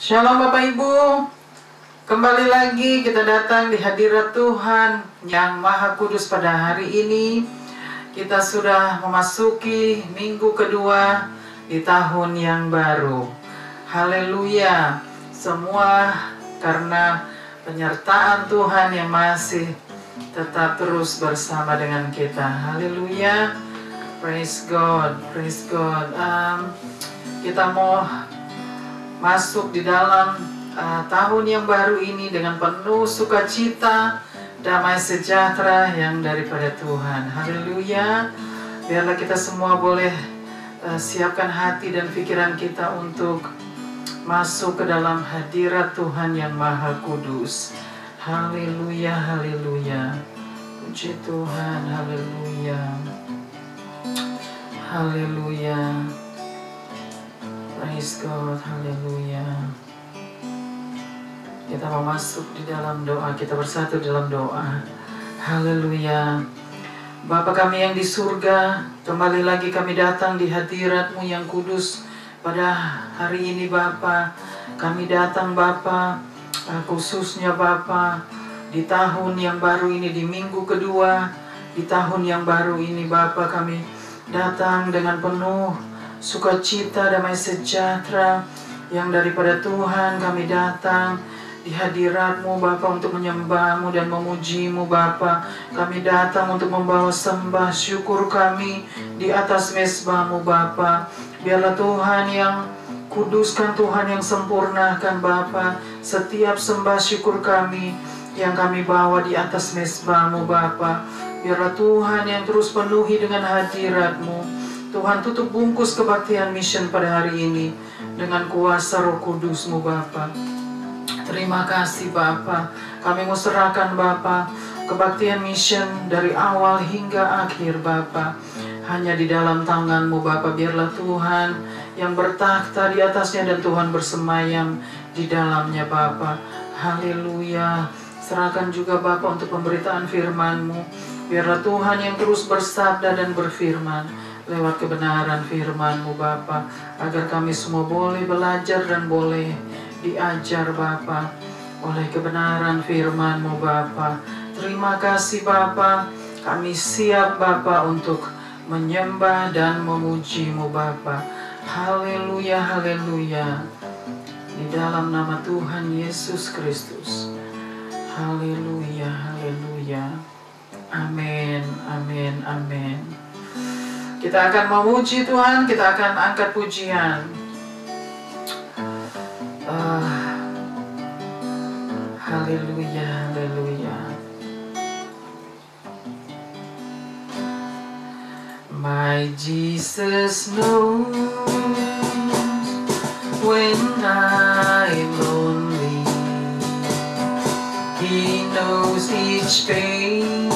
Shalom Bapak Ibu, kembali lagi kita datang di hadirat Tuhan yang Maha Kudus pada hari ini. Kita sudah memasuki minggu kedua di tahun yang baru. Haleluya, semua karena penyertaan Tuhan yang masih tetap terus bersama dengan kita. Haleluya, praise God, praise God. Kita mau masuk di dalam tahun yang baru ini dengan penuh sukacita, damai sejahtera yang daripada Tuhan. Haleluya. Biarlah kita semua boleh siapkan hati dan pikiran kita untuk masuk ke dalam hadirat Tuhan yang Maha Kudus. Haleluya, haleluya. Puji Tuhan, haleluya. Haleluya. Praise God, haleluya. Kita mau masuk di dalam doa, kita bersatu dalam doa. Haleluya. Bapa kami yang di surga, kembali lagi kami datang di hadirat-Mu yang kudus pada hari ini Bapa. Kami datang Bapa, khususnya Bapa, di tahun yang baru ini, di minggu kedua, di tahun yang baru ini Bapa, kami datang dengan penuh sukacita, damai sejahtera yang daripada Tuhan. Kami datang di hadirat-Mu Bapa untuk menyembah-Mu dan memuji-Mu Bapa. Kami datang untuk membawa sembah syukur kami di atas mezbah-Mu Bapa. Biarlah Tuhan yang kuduskan, Tuhan yang sempurnakan Bapa setiap sembah syukur kami yang kami bawa di atas mezbah-Mu Bapa. Biarlah Tuhan yang terus penuhi dengan hadirat-Mu. Tuhan, tutup bungkus kebaktian mission pada hari ini dengan kuasa Roh Kudus-Mu Bapa. Terima kasih Bapa. Kami mau serahkan Bapa kebaktian mission dari awal hingga akhir Bapa hanya di dalam tangan-Mu Bapa. Biarlah Tuhan yang bertakhta di atasnya dan Tuhan bersemayam di dalamnya Bapa. Haleluya. Serahkan juga Bapa untuk pemberitaan firman-Mu. Biarlah Tuhan yang terus bersabda dan berfirman lewat kebenaran firman-Mu Bapa, agar kami semua boleh belajar dan boleh diajar Bapa oleh kebenaran firman-Mu Bapa. Terima kasih Bapa, kami siap Bapa untuk menyembah dan memuji-Mu Bapa. Haleluya, haleluya. Di dalam nama Tuhan Yesus Kristus. Haleluya, haleluya. Amin, amin, amin. Kita akan memuji Tuhan, kita akan angkat pujian. Haleluya, haleluya. My Jesus knows when I'm lonely. He knows each pain.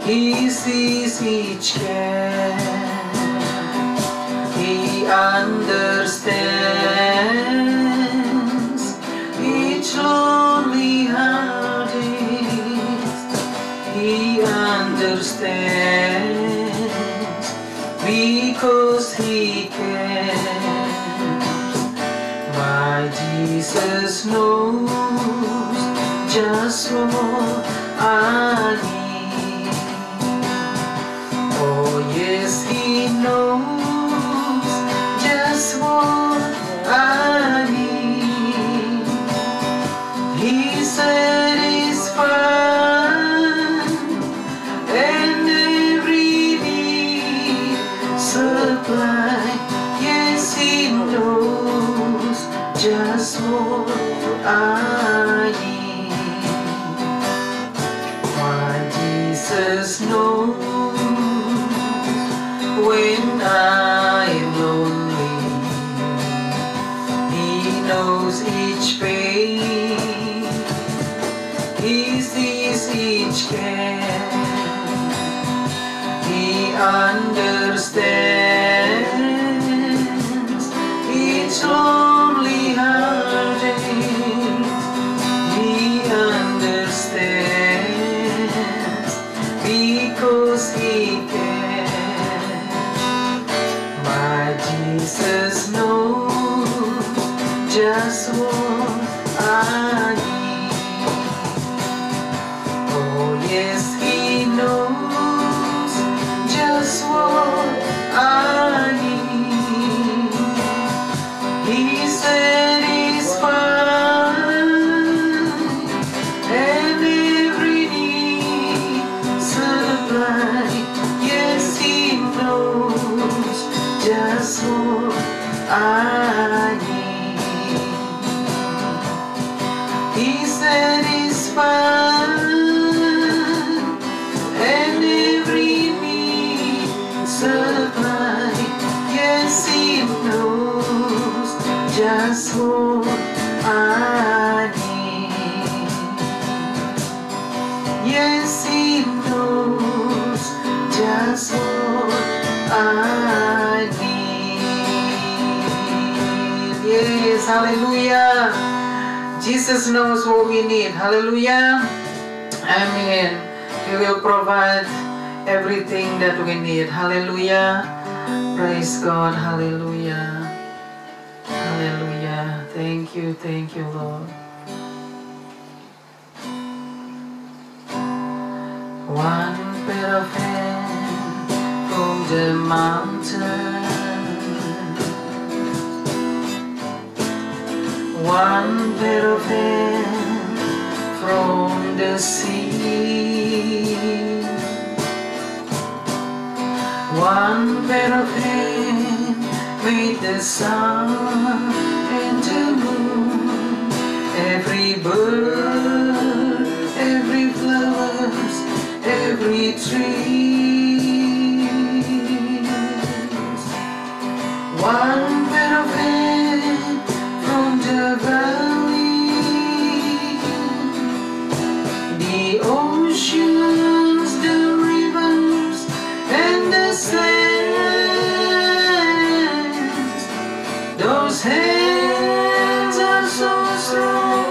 He sees each care. He understands each lonely heartache. He understands because He cares. My Jesus knows just what I need. Oh yes, He knows just what I need. He's satisfied and every need supplied. Yes, He knows just what I need. My Jesus knows when I'm lonely. He knows each pain. He sees each care. He understands each lonely heartache. He understands because He cares. My Jesus knows just what I need. Oh yes, He knows just what I need. He satisfies and every need supplied. Yes, He knows just what I need. He satisfies and every need supplied. Yes, He knows just what I need. Yes, He knows just what I need. Yes, hallelujah. Jesus knows what we need. Hallelujah. Amen. He will provide everything that we need. Hallelujah. Praise God. Hallelujah. Hallelujah. Thank you, Lord. One pair of hands from the mountain, one pair of hands from the sea, one pair of hands made the sun and the moon, every bird, every flowers, every tree. One pair of hands from the valley, the oceans, the rivers, and the sands. Those hands are so strong,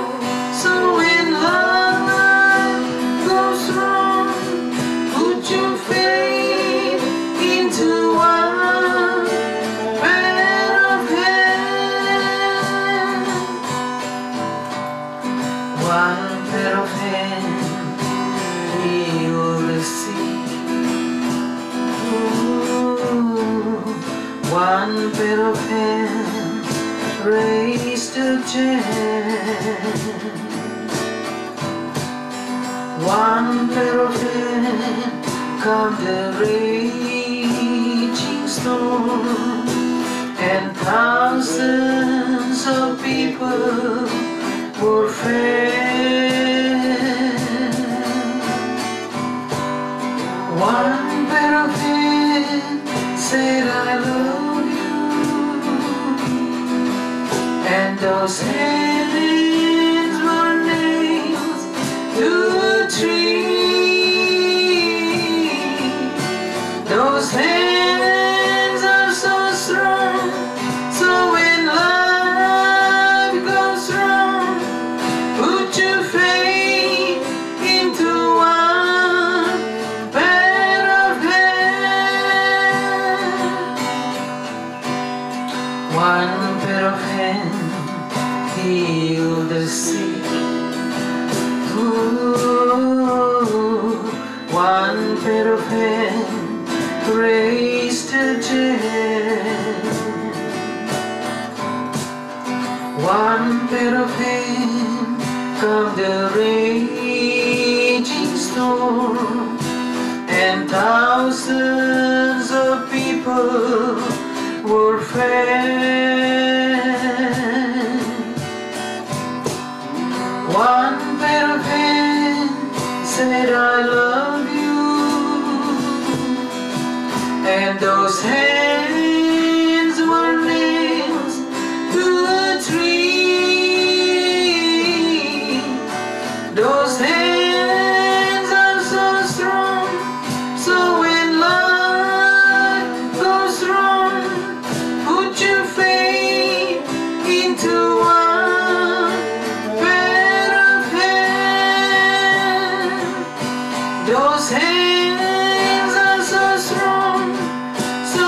so when life goes wrong, put your faith into one pair of hands. One pair of hands heal the sick. One pair of hands raise the dead. One pair of hands calm the raging storm, and thousands of people were fed. One pair of hands said, I love you, and those hands were nailed to a tree. Those hands are so strong, so when life goes wrong, put your faith into one pair of hands. One pair of hands heal the sick. Ooh, one pair of hands raise the dead. One pair of hands calm the raging storm, and thousands of people were fed. One pair of hands said, I love you, and those hands were nailed to a tree. Those hands are so strong, so when life goes wrong, put your faith into one pair of hands. Those hands are so strong, so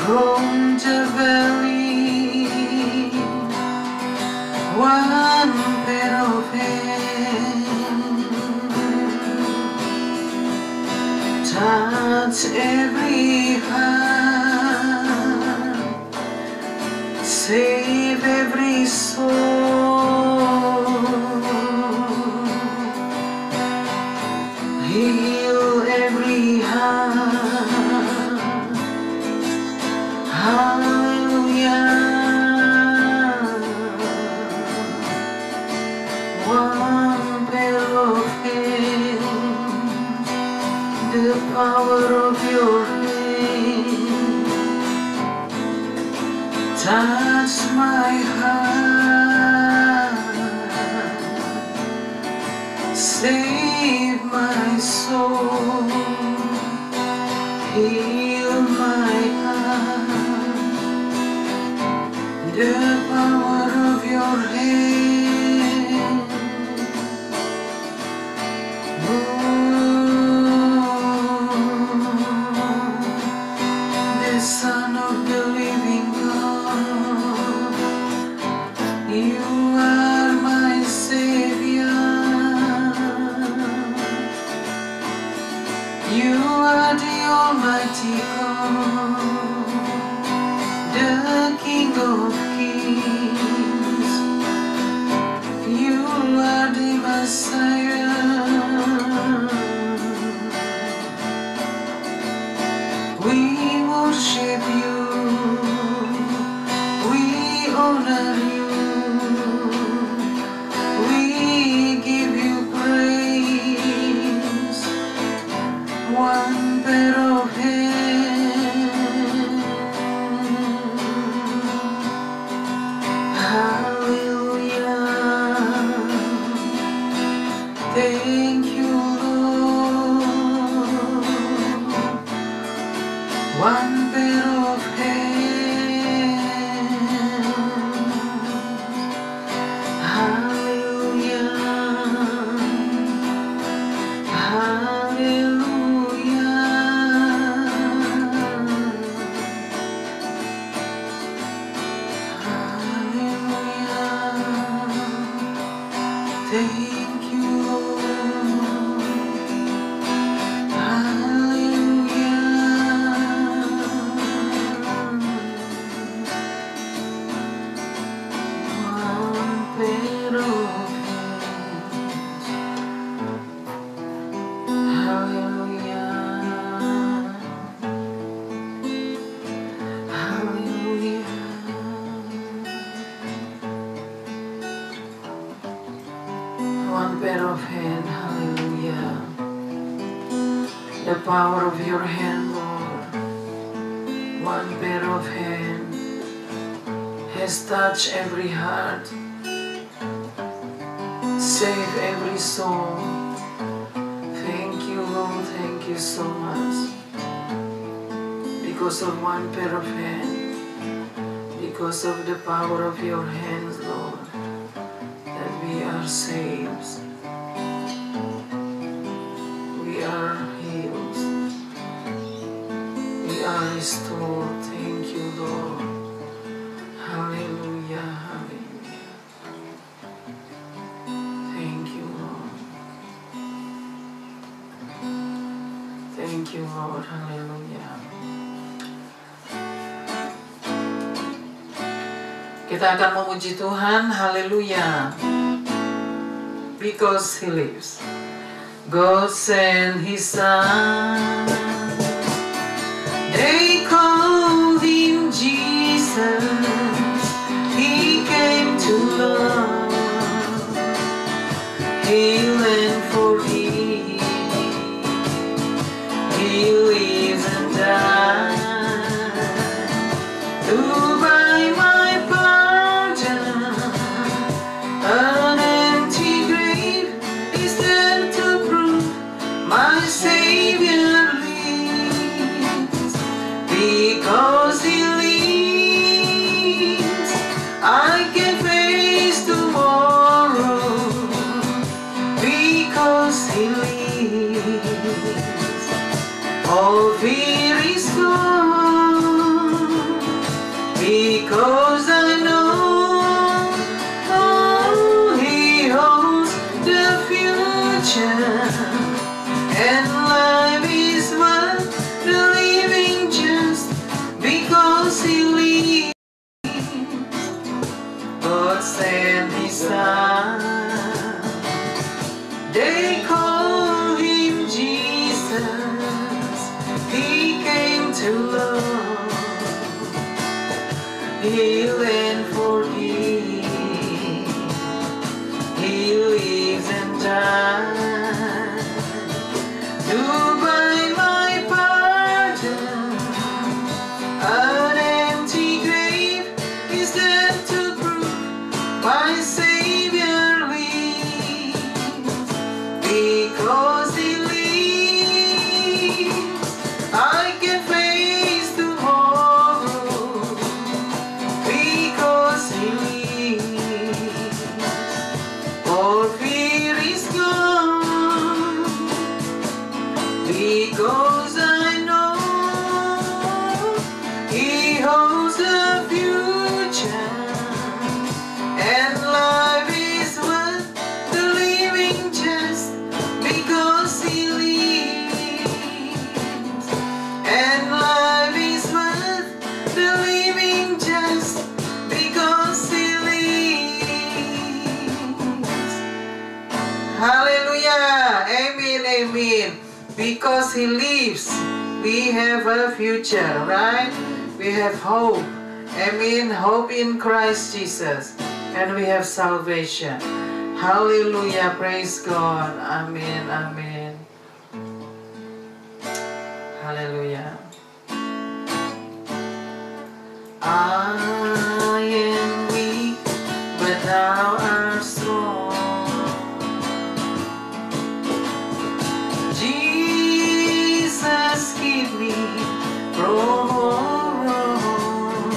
from the valley, one pair of hands touch every heart, save every soul, heal every heart. Hallelujah. One pair of hands, the power of your hand touch my heart, save my soul, heal my heart. The power of your hand, the Son of the living God, you are my Savior, you are the Almighty God, the King of Kings, you are the Messiah. We worship you, we honor you, we give you praise. One pair of hands, hallelujah. Thank you, Lord. One pair of hands, hallelujah, hallelujah, hallelujah. Thank you, Lord. Hallelujah. One pair of hands. Hallelujah. Hallelujah. One pair of hands. Hallelujah. The power of your hand, Lord. One pair of hands has touched every heart, save every soul. Thank you, Lord. Thank you so much. Because of one pair of hands, because of the power of your hands, Lord, that we are saved. We are healed. We are restored. Thank you, Lord. Hallelujah. Hallelujah. Thank you, Lord. Thank you, Lord. Hallelujah. Kita akan memuji Tuhan. Haleluya. Because He lives. God sent His Son. They called Him Jesus. He came to love, heal and forgive. He lives and died to buy my pardon. An empty grave is there to prove my Savior lives. Because He lives, I can face tomorrow. Because He lives, all fear is gone. because He lives, God sent His Son. They call Him Jesus. He came to love, heal and forgive. He lives and died to buy my pardon. An empty grave is there to prove my Savior lives. Because He lives, I can face tomorrow. Because He lives, all fear is gone. Because I know He holds the future, and life is worth the living just because He lives. And life is worth the living just because He lives. Hallelujah. Amen, amen. Because He lives, we have a future, right? We have hope. Amen. Hope in Christ Jesus. And we have salvation. Hallelujah. Praise God. Amen. Amen. Hallelujah. I am weak, but Thou art strong. Jesus, keep me from all wrong.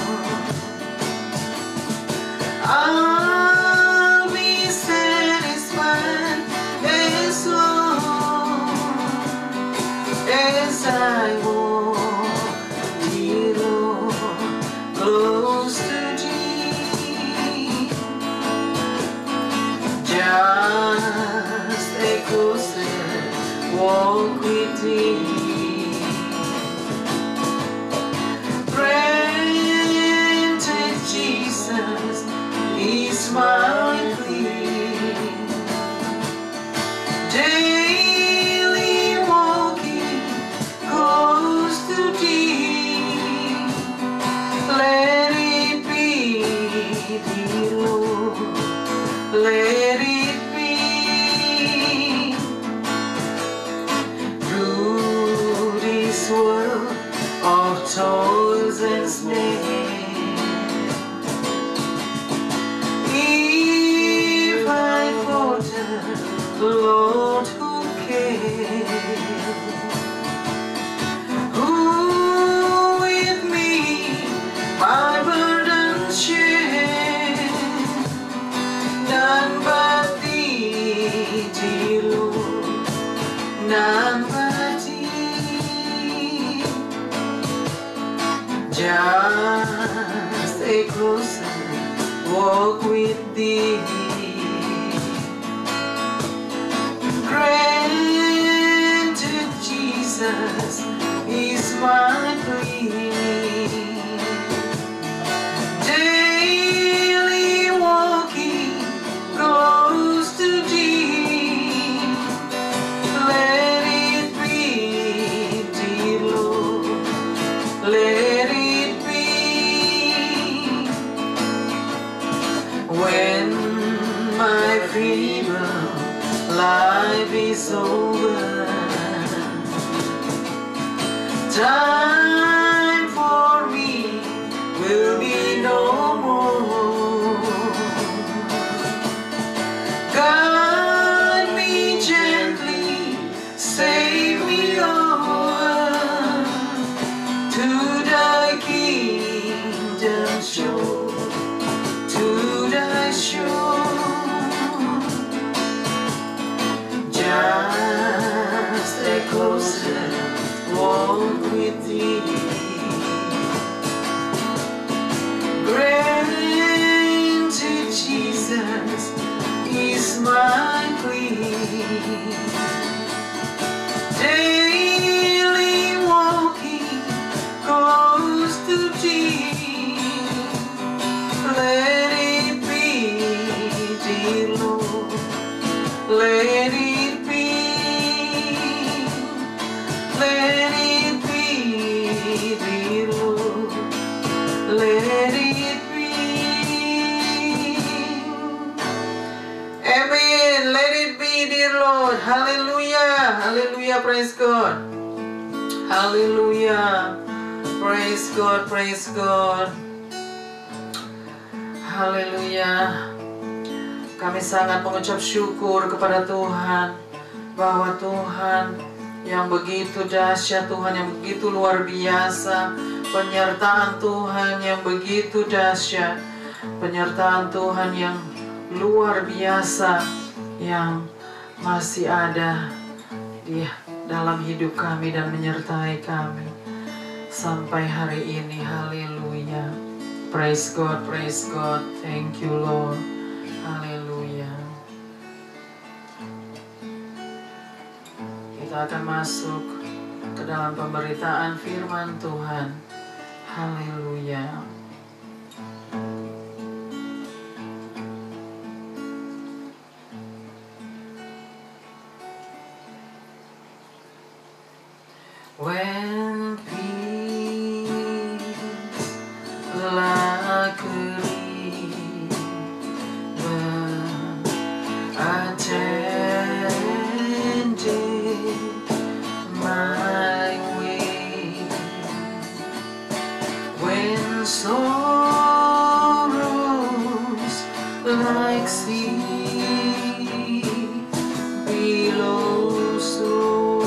I'll be satisfied as long as I walk, dear Lord, close to Thee. Just a closer walk with Thee. Granted, Jesus is my plea. Daily walking close to Thee. Let it be, dear Lord, let it be. Through this world of toils and snares, if I falter, Lord, who cares? Who with me my burden share? None but Thee, dear Lord, none but Thee. Just a closer walk with Thee. Granted, Jesus is my plea. Daily walking close to Thee. Let it be, dear Lord, let it be. When my feeble life is over, time for me will be no more. Guide me gently, save me over to Thy kingdom shore, to Thy shore. Just a closer walk with Thee. Haleluya, praise God. Haleluya. Praise God, praise God. Haleluya. Kami sangat mengucap syukur kepada Tuhan bahwa Tuhan yang begitu dahsyat, Tuhan yang begitu luar biasa, penyertaan Tuhan yang begitu dahsyat, penyertaan Tuhan yang luar biasa yang masih ada di dalam hidup kami dan menyertai kami sampai hari ini. Haleluya. Praise God, praise God. Thank you Lord. Haleluya. Kita akan masuk ke dalam pemberitaan firman Tuhan. Haleluya. When peace like a river attended my way, when sorrows like sea billows roll,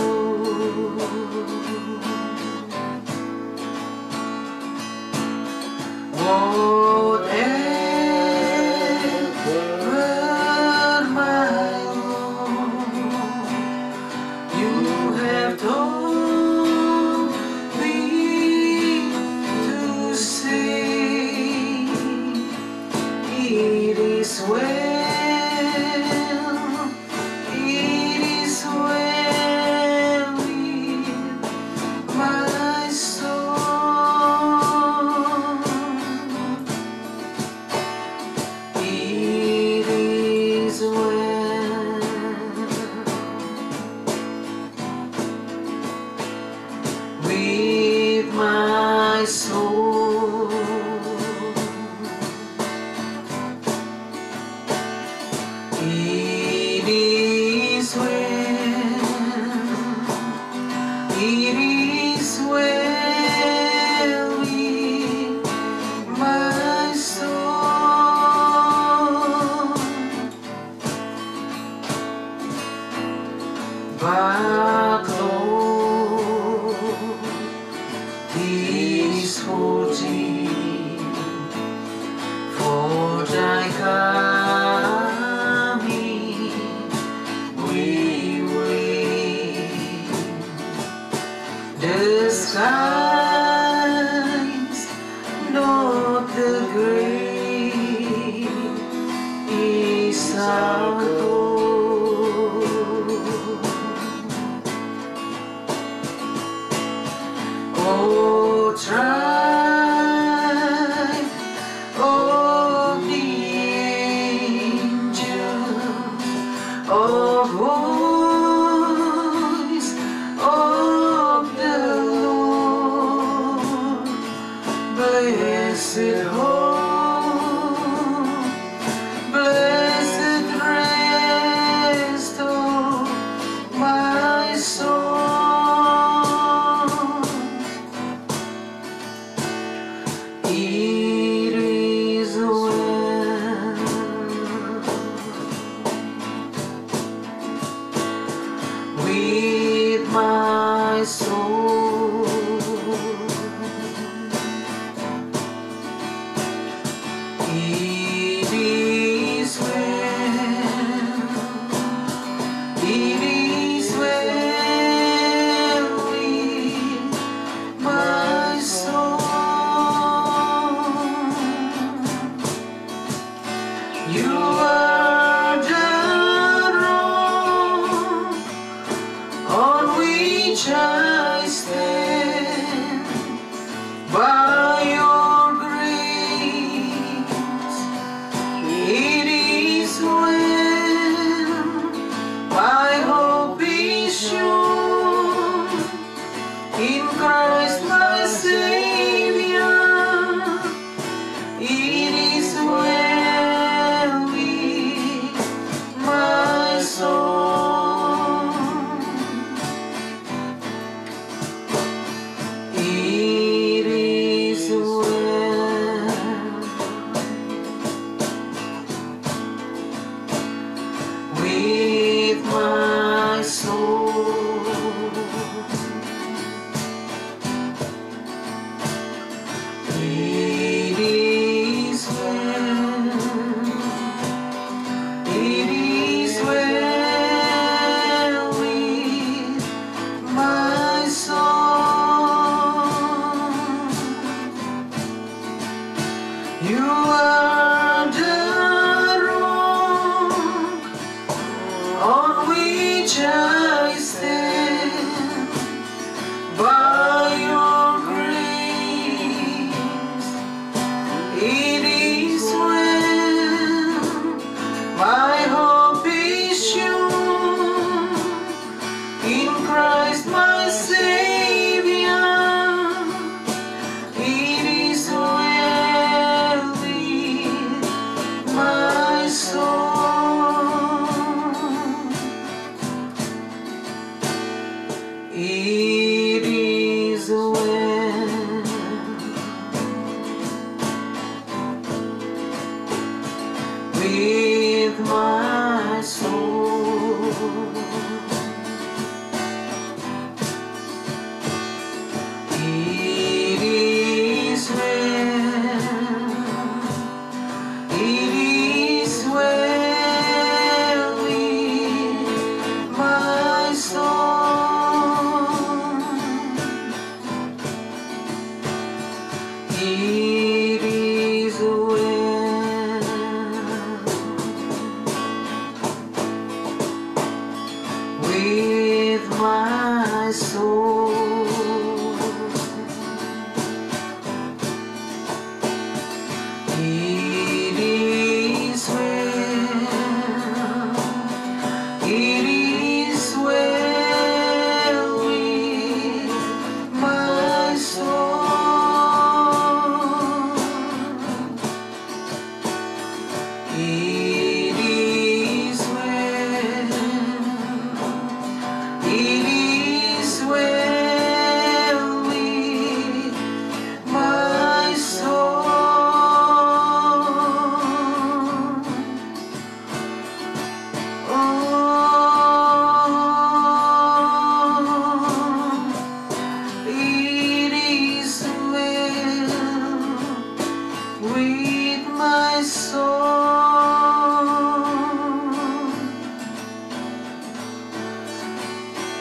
whatever my Lord, you have told me to say, it is well, it is well with my soul. It is well with my soul. It is well, it is well with my soul. But Lord, this for thee, for thy coming we wait. The skies, not the grave, is our goal. Oh, tribe of the angels, oh, voice of the Lord, blessed hope, blessed rest of my soul. It is well with my soul. It is well, it is well with my soul. You are the rock on which I stand. By your grace, it is well. My hope is sure in Christ my Savior. It is well with my soul. It is well with my soul. It is well, it is well with my soul. It is well with my soul. It is well, it is well with my soul. It is well, it is well with my soul. Oh, it is well with my soul.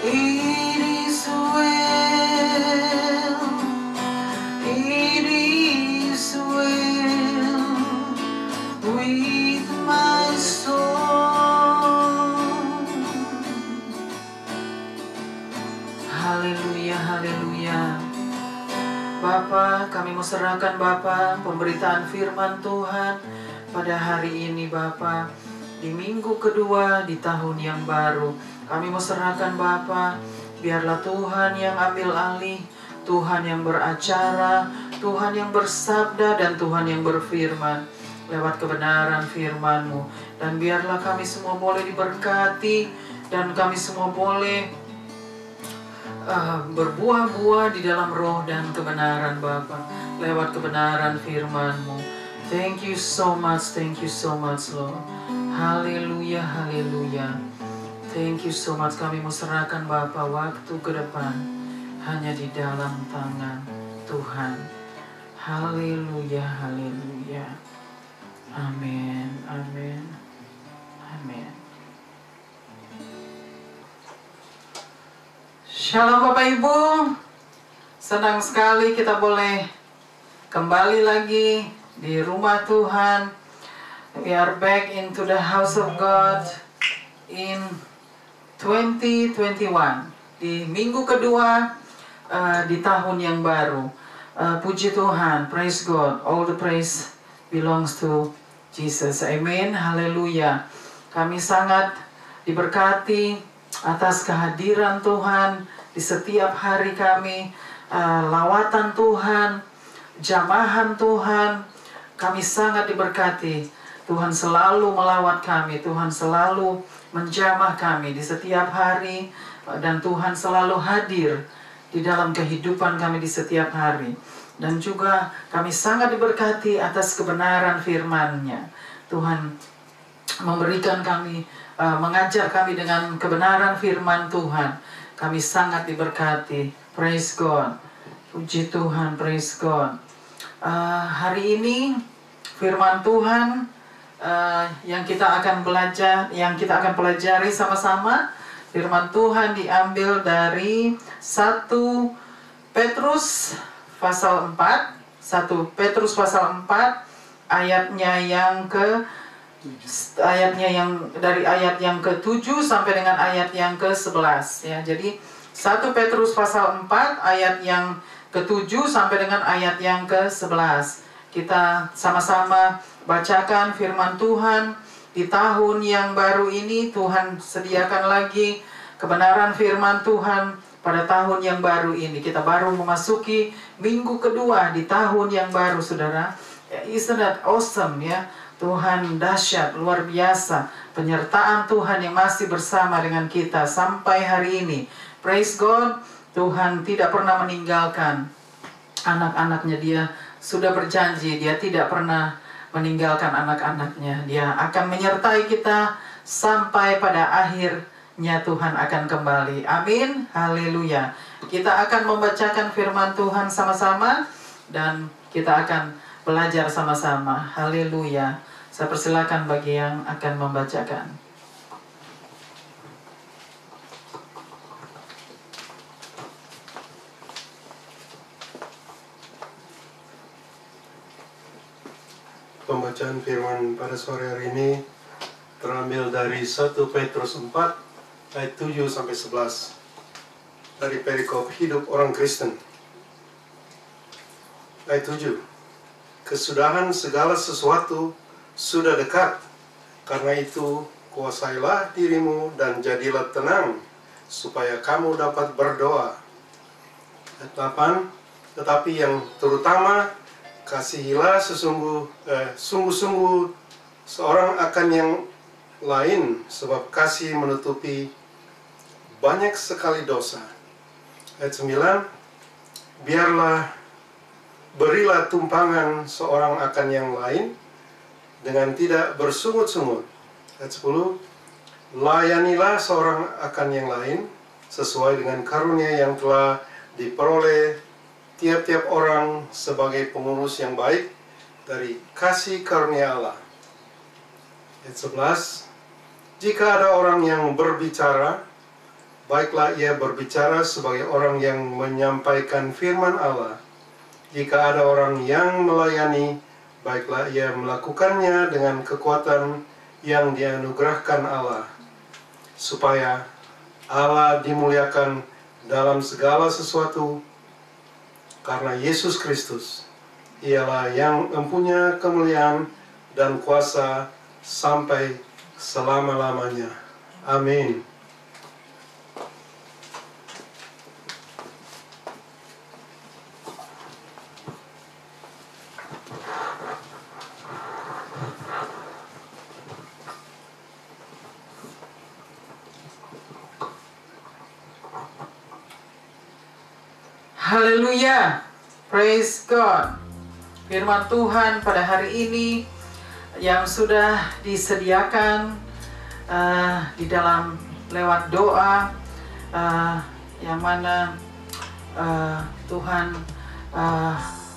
It is well, it is well with my soul. Haleluya, haleluya. Bapa, kami mau serahkan Bapa pemberitaan firman Tuhan pada hari ini Bapa, di minggu kedua di tahun yang baru. Kami mau serahkan Bapa, biarlah Tuhan yang ambil alih, Tuhan yang beracara, Tuhan yang bersabda, dan Tuhan yang berfirman lewat kebenaran firman-Mu. Dan biarlah kami semua boleh diberkati, dan kami semua boleh berbuah-buah di dalam roh dan kebenaran Bapa, lewat kebenaran firman-Mu. Thank you so much Lord. Haleluya, haleluya. Thank you so much. Kami mau serahkan Bapa waktu ke depan hanya di dalam tangan Tuhan. Haleluya, haleluya. Amin, amin, amin. Shalom Bapak Ibu. Senang sekali kita boleh kembali lagi di rumah Tuhan. We are back into the house of God in 2021, di minggu kedua di tahun yang baru. Puji Tuhan, praise God, all the praise belongs to Jesus. Amen, haleluya. Kami sangat diberkati atas kehadiran Tuhan di setiap hari kami, lawatan Tuhan, jamahan Tuhan. Kami sangat diberkati. Tuhan selalu melawat kami, Tuhan selalu menjamah kami di setiap hari, dan Tuhan selalu hadir di dalam kehidupan kami di setiap hari. Dan juga kami sangat diberkati atas kebenaran firman-Nya. Tuhan memberikan kami, mengajar kami dengan kebenaran firman Tuhan. Kami sangat diberkati. Praise God. Puji Tuhan, praise God. Hari ini firman Tuhan yang kita akan pelajari sama-sama. Firman Tuhan diambil dari 1 Petrus pasal 4, 1 Petrus pasal 4 ayatnya yang dari ayat yang ke-7 sampai dengan ayat yang ke-11 ya. Jadi 1 Petrus pasal 4 ayat yang ke-7 sampai dengan ayat yang ke-11. Kita sama-sama bacakan firman Tuhan. Di tahun yang baru ini Tuhan sediakan lagi kebenaran firman Tuhan pada tahun yang baru ini. Kita baru memasuki minggu kedua di tahun yang baru, saudara. Isn't that awesome ya? Tuhan dahsyat, luar biasa. Penyertaan Tuhan yang masih bersama dengan kita sampai hari ini. Praise God. Tuhan tidak pernah meninggalkan anak-anaknya. Dia sudah berjanji, Dia tidak pernah meninggalkan anak-anaknya. Dia akan menyertai kita sampai pada akhirnya Tuhan akan kembali. Amin. Haleluya. Kita akan membacakan firman Tuhan sama-sama dan kita akan belajar sama-sama. Haleluya. Saya persilakan bagi yang akan membacakan. Pembacaan firman pada sore hari ini terambil dari 1 Petrus 4 ayat 7 sampai 11 dari perikop hidup orang Kristen. Ayat 7. Kesudahan segala sesuatu sudah dekat, karena itu kuasailah dirimu dan jadilah tenang supaya kamu dapat berdoa. Ayat 8. Tetapi yang terutama kasihilah sungguh-sungguh seorang akan yang lain, sebab kasih menutupi banyak sekali dosa. Ayat 9. Berilah tumpangan seorang akan yang lain dengan tidak bersungut-sungut. Ayat 10. Layanilah seorang akan yang lain sesuai dengan karunia yang telah diperoleh tiap-tiap orang sebagai pengurus yang baik dari kasih karunia Allah. Ayat 11. Jika ada orang yang berbicara, baiklah ia berbicara sebagai orang yang menyampaikan firman Allah. Jika ada orang yang melayani, baiklah ia melakukannya dengan kekuatan yang dianugerahkan Allah, supaya Allah dimuliakan dalam segala sesuatu, karena Yesus Kristus ialah yang mempunyai kemuliaan dan kuasa sampai selama-lamanya. Amin. Haleluya. Praise God. Firman Tuhan pada hari ini yang sudah disediakan di dalam lewat doa yang mana Tuhan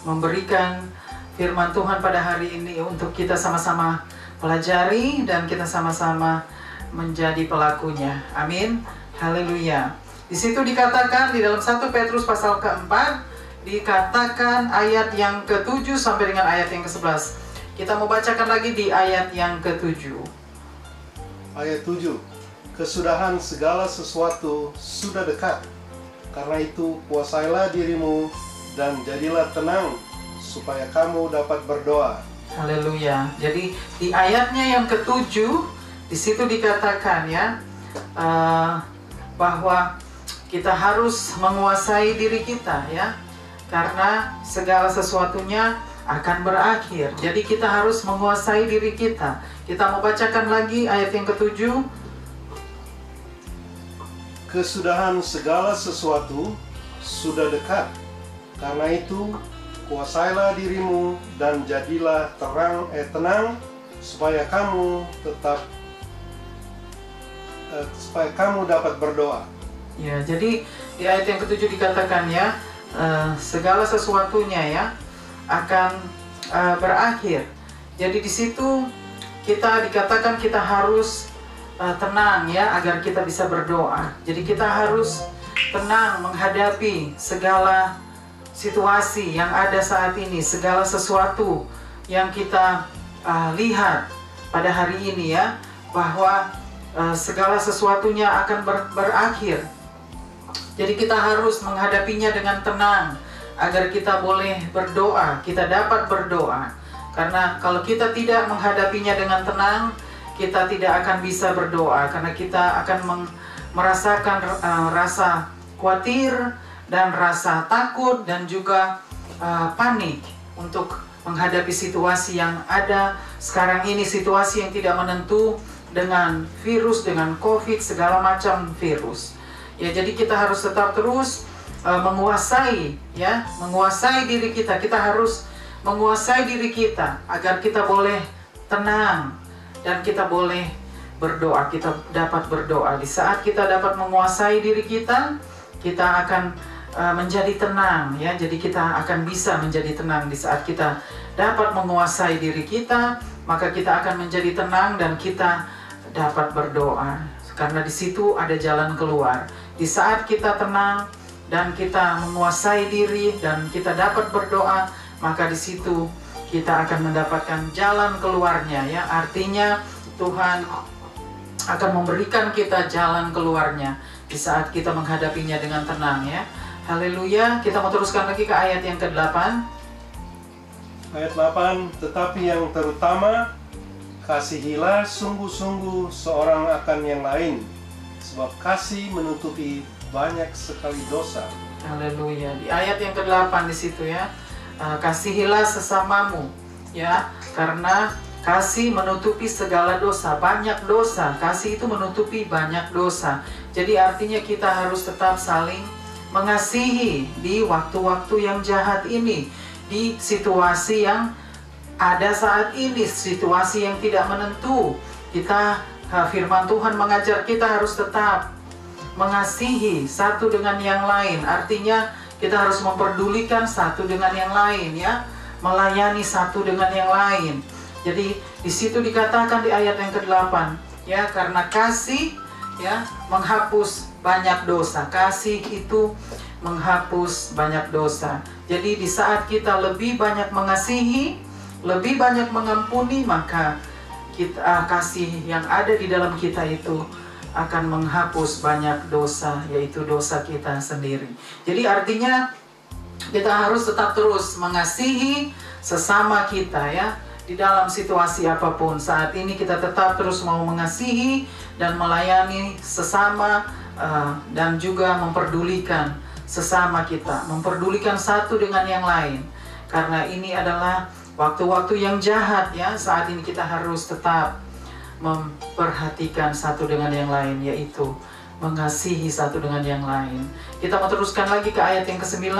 memberikan firman Tuhan pada hari ini untuk kita sama-sama pelajari dan kita sama-sama menjadi pelakunya. Amin. Haleluya. Di situ dikatakan di dalam 1 Petrus pasal ke-4 dikatakan ayat yang ke-7 sampai dengan ayat yang ke-11. Kita mau bacakan lagi di ayat yang ke-7. Ayat 7. Kesudahan segala sesuatu sudah dekat. Karena itu kuasailah dirimu dan jadilah tenang supaya kamu dapat berdoa. Haleluya. Jadi di ayatnya yang ke-7 di situ dikatakan ya bahwa kita harus menguasai diri kita ya, karena segala sesuatunya akan berakhir. Jadi kita harus menguasai diri kita. Kita mau bacakan lagi ayat yang ke-7. Kesudahan segala sesuatu sudah dekat. Karena itu kuasailah dirimu dan jadilah tenang supaya kamu dapat berdoa. Ya, jadi di ayat yang ke-7 dikatakan ya, segala sesuatunya ya, akan berakhir. Jadi di situ kita dikatakan kita harus tenang ya, agar kita bisa berdoa. Jadi kita harus tenang menghadapi segala situasi yang ada saat ini, segala sesuatu yang kita lihat pada hari ini ya, bahwa segala sesuatunya akan berakhir. Jadi kita harus menghadapinya dengan tenang, agar kita boleh berdoa, kita dapat berdoa. Karena kalau kita tidak menghadapinya dengan tenang, kita tidak akan bisa berdoa, karena kita akan merasakan rasa khawatir dan rasa takut dan juga panik untuk menghadapi situasi yang ada sekarang ini, situasi yang tidak menentu dengan virus, dengan COVID, segala macam virus. Ya, jadi kita harus tetap terus menguasai ya, menguasai diri kita. Kita harus menguasai diri kita agar kita boleh tenang dan kita boleh berdoa, kita dapat berdoa. Di saat kita dapat menguasai diri kita, kita akan menjadi tenang ya. Jadi kita akan bisa menjadi tenang. Di saat kita dapat menguasai diri kita, maka kita akan menjadi tenang dan kita dapat berdoa. Karena di situ ada jalan keluar. Di saat kita tenang dan kita menguasai diri dan kita dapat berdoa, maka di situ kita akan mendapatkan jalan keluarnya ya. Artinya Tuhan akan memberikan kita jalan keluarnya di saat kita menghadapinya dengan tenang ya. Haleluya. Kita mau teruskan lagi ke ayat yang ke-8. Ayat 8, tetapi yang terutama, kasihilah sungguh-sungguh seorang akan yang lain, sebab kasih menutupi banyak sekali dosa. Haleluya. Di ayat yang ke-8 di situ ya. Kasihilah sesamamu ya, karena kasih menutupi segala dosa, banyak dosa. Kasih itu menutupi banyak dosa. Jadi artinya kita harus tetap saling mengasihi di waktu-waktu yang jahat ini, di situasi yang ada saat ini, situasi yang tidak menentu. Firman Tuhan mengajar kita harus tetap mengasihi satu dengan yang lain. Artinya kita harus memperdulikan satu dengan yang lain ya, melayani satu dengan yang lain. Jadi di situ dikatakan di ayat yang ke-8 ya, karena kasih ya menghapus banyak dosa. Kasih itu menghapus banyak dosa. Jadi di saat kita lebih banyak mengasihi, lebih banyak mengampuni, maka kasih yang ada di dalam kita itu akan menghapus banyak dosa, yaitu dosa kita sendiri. Jadi artinya kita harus tetap terus mengasihi sesama kita ya, di dalam situasi apapun. Saat ini kita tetap terus mau mengasihi dan melayani sesama, dan juga memperdulikan sesama kita, memperdulikan satu dengan yang lain. Karena ini adalah waktu-waktu yang jahat ya. Saat ini kita harus tetap memperhatikan satu dengan yang lain, yaitu mengasihi satu dengan yang lain. Kita mau teruskan lagi ke ayat yang ke-9.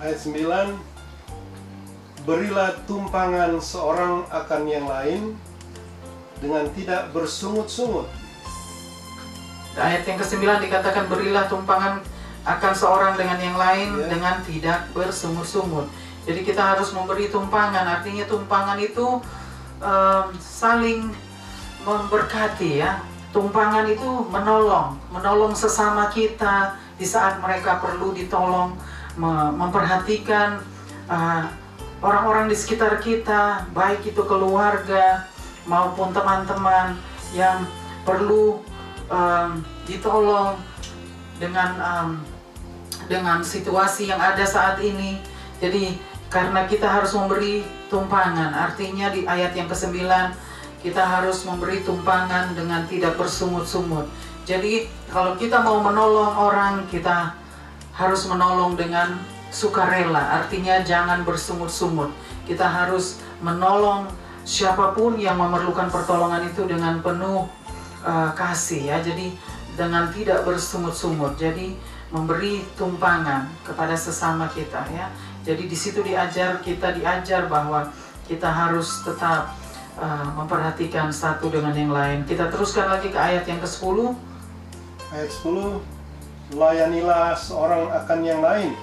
Ayat 9, berilah tumpangan seorang akan yang lain dengan tidak bersungut-sungut. Ayat yang ke-9 dikatakan berilah tumpangan akan seorang dengan yang lain dengan tidak bersungut-sungut. Jadi kita harus memberi tumpangan. Artinya tumpangan itu saling memberkati ya. Tumpangan itu menolong sesama kita di saat mereka perlu ditolong, memperhatikan orang-orang di sekitar kita, baik itu keluarga maupun teman-teman yang perlu ditolong dengan situasi yang ada saat ini. Jadi karena kita harus memberi tumpangan, artinya di ayat yang ke-9 kita harus memberi tumpangan dengan tidak bersungut-sungut. Jadi kalau kita mau menolong orang, kita harus menolong dengan sukarela, artinya jangan bersungut-sungut. Kita harus menolong siapapun yang memerlukan pertolongan itu dengan penuh kasih ya. Jadi dengan tidak bersungut-sungut. Jadi memberi tumpangan kepada sesama kita ya. Jadi di situ kita diajar bahwa kita harus tetap memperhatikan satu dengan yang lain. Kita teruskan lagi ke ayat yang ke-10. Ayat 10, layanilah seorang akan yang lain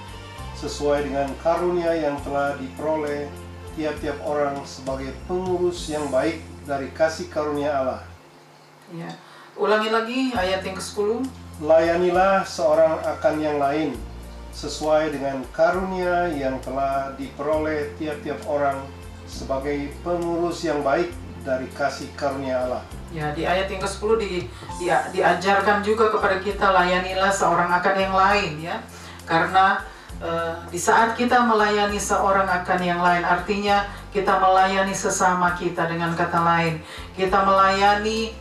sesuai dengan karunia yang telah diperoleh tiap-tiap orang sebagai pengurus yang baik dari kasih karunia Allah. Ya. Ulangi lagi ayat yang ke-10. Layanilah seorang akan yang lain sesuai dengan karunia yang telah diperoleh tiap-tiap orang sebagai pengurus yang baik dari kasih karunia Allah. Ya, di ayat yang ke-10 diajarkan juga kepada kita, layanilah seorang akan yang lain, ya. Karena di saat kita melayani seorang akan yang lain, artinya kita melayani sesama kita. Dengan kata lain, kita melayani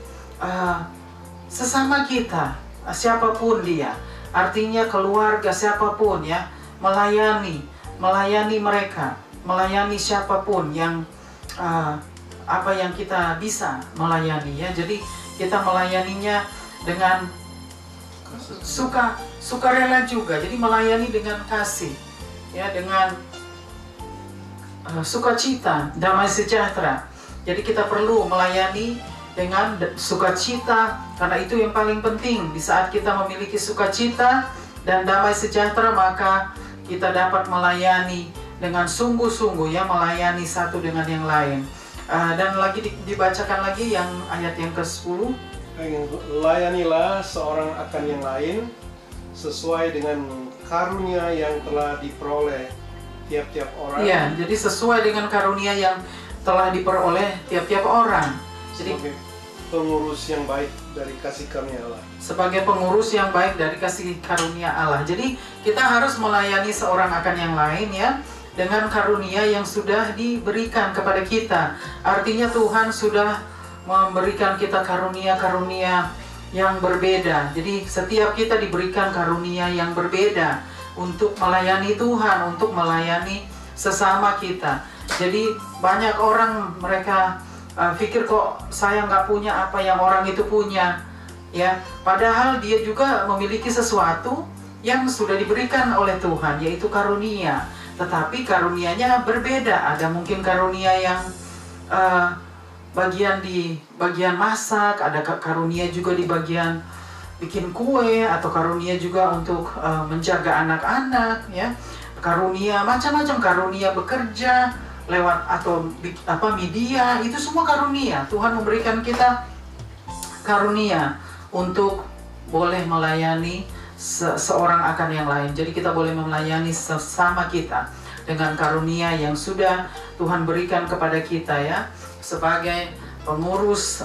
sesama kita, siapapun dia. Artinya keluarga, siapapun, ya. Melayani mereka, melayani siapapun yang apa yang kita bisa melayani, ya. Jadi kita melayaninya dengan sukarela juga. Jadi melayani dengan kasih, ya, dengan sukacita, damai sejahtera. Jadi kita perlu melayani dengan sukacita, karena itu yang paling penting. Di saat kita memiliki sukacita dan damai sejahtera, maka kita dapat melayani dengan sungguh-sungguh, ya, melayani satu dengan yang lain. Dan lagi dibacakan lagi yang ayat yang ke-10. Layanilah seorang akan yang lain sesuai dengan karunia yang telah diperoleh tiap-tiap orang. Iya, jadi sesuai dengan karunia yang telah diperoleh tiap-tiap orang. Jadi sebagai pengurus yang baik dari kasih karunia Allah. Sebagai pengurus yang baik dari kasih karunia Allah. Jadi kita harus melayani seorang akan yang lain, ya, dengan karunia yang sudah diberikan kepada kita. Artinya Tuhan sudah memberikan kita karunia-karunia yang berbeda. Jadi setiap kita diberikan karunia yang berbeda untuk melayani Tuhan, untuk melayani sesama kita. Jadi banyak orang mereka pikir, kok saya nggak punya apa yang orang itu punya, ya. Padahal dia juga memiliki sesuatu yang sudah diberikan oleh Tuhan, yaitu karunia. Tetapi karunianya berbeda. Ada mungkin karunia yang bagian masak, ada karunia juga di bagian bikin kue, atau karunia juga untuk menjaga anak-anak, ya. Karunia macam-macam, karunia bekerja lewat atau media, itu semua karunia. Tuhan memberikan kita karunia untuk boleh melayani seorang akan yang lain. Jadi kita boleh melayani sesama kita dengan karunia yang sudah Tuhan berikan kepada kita, ya, sebagai pengurus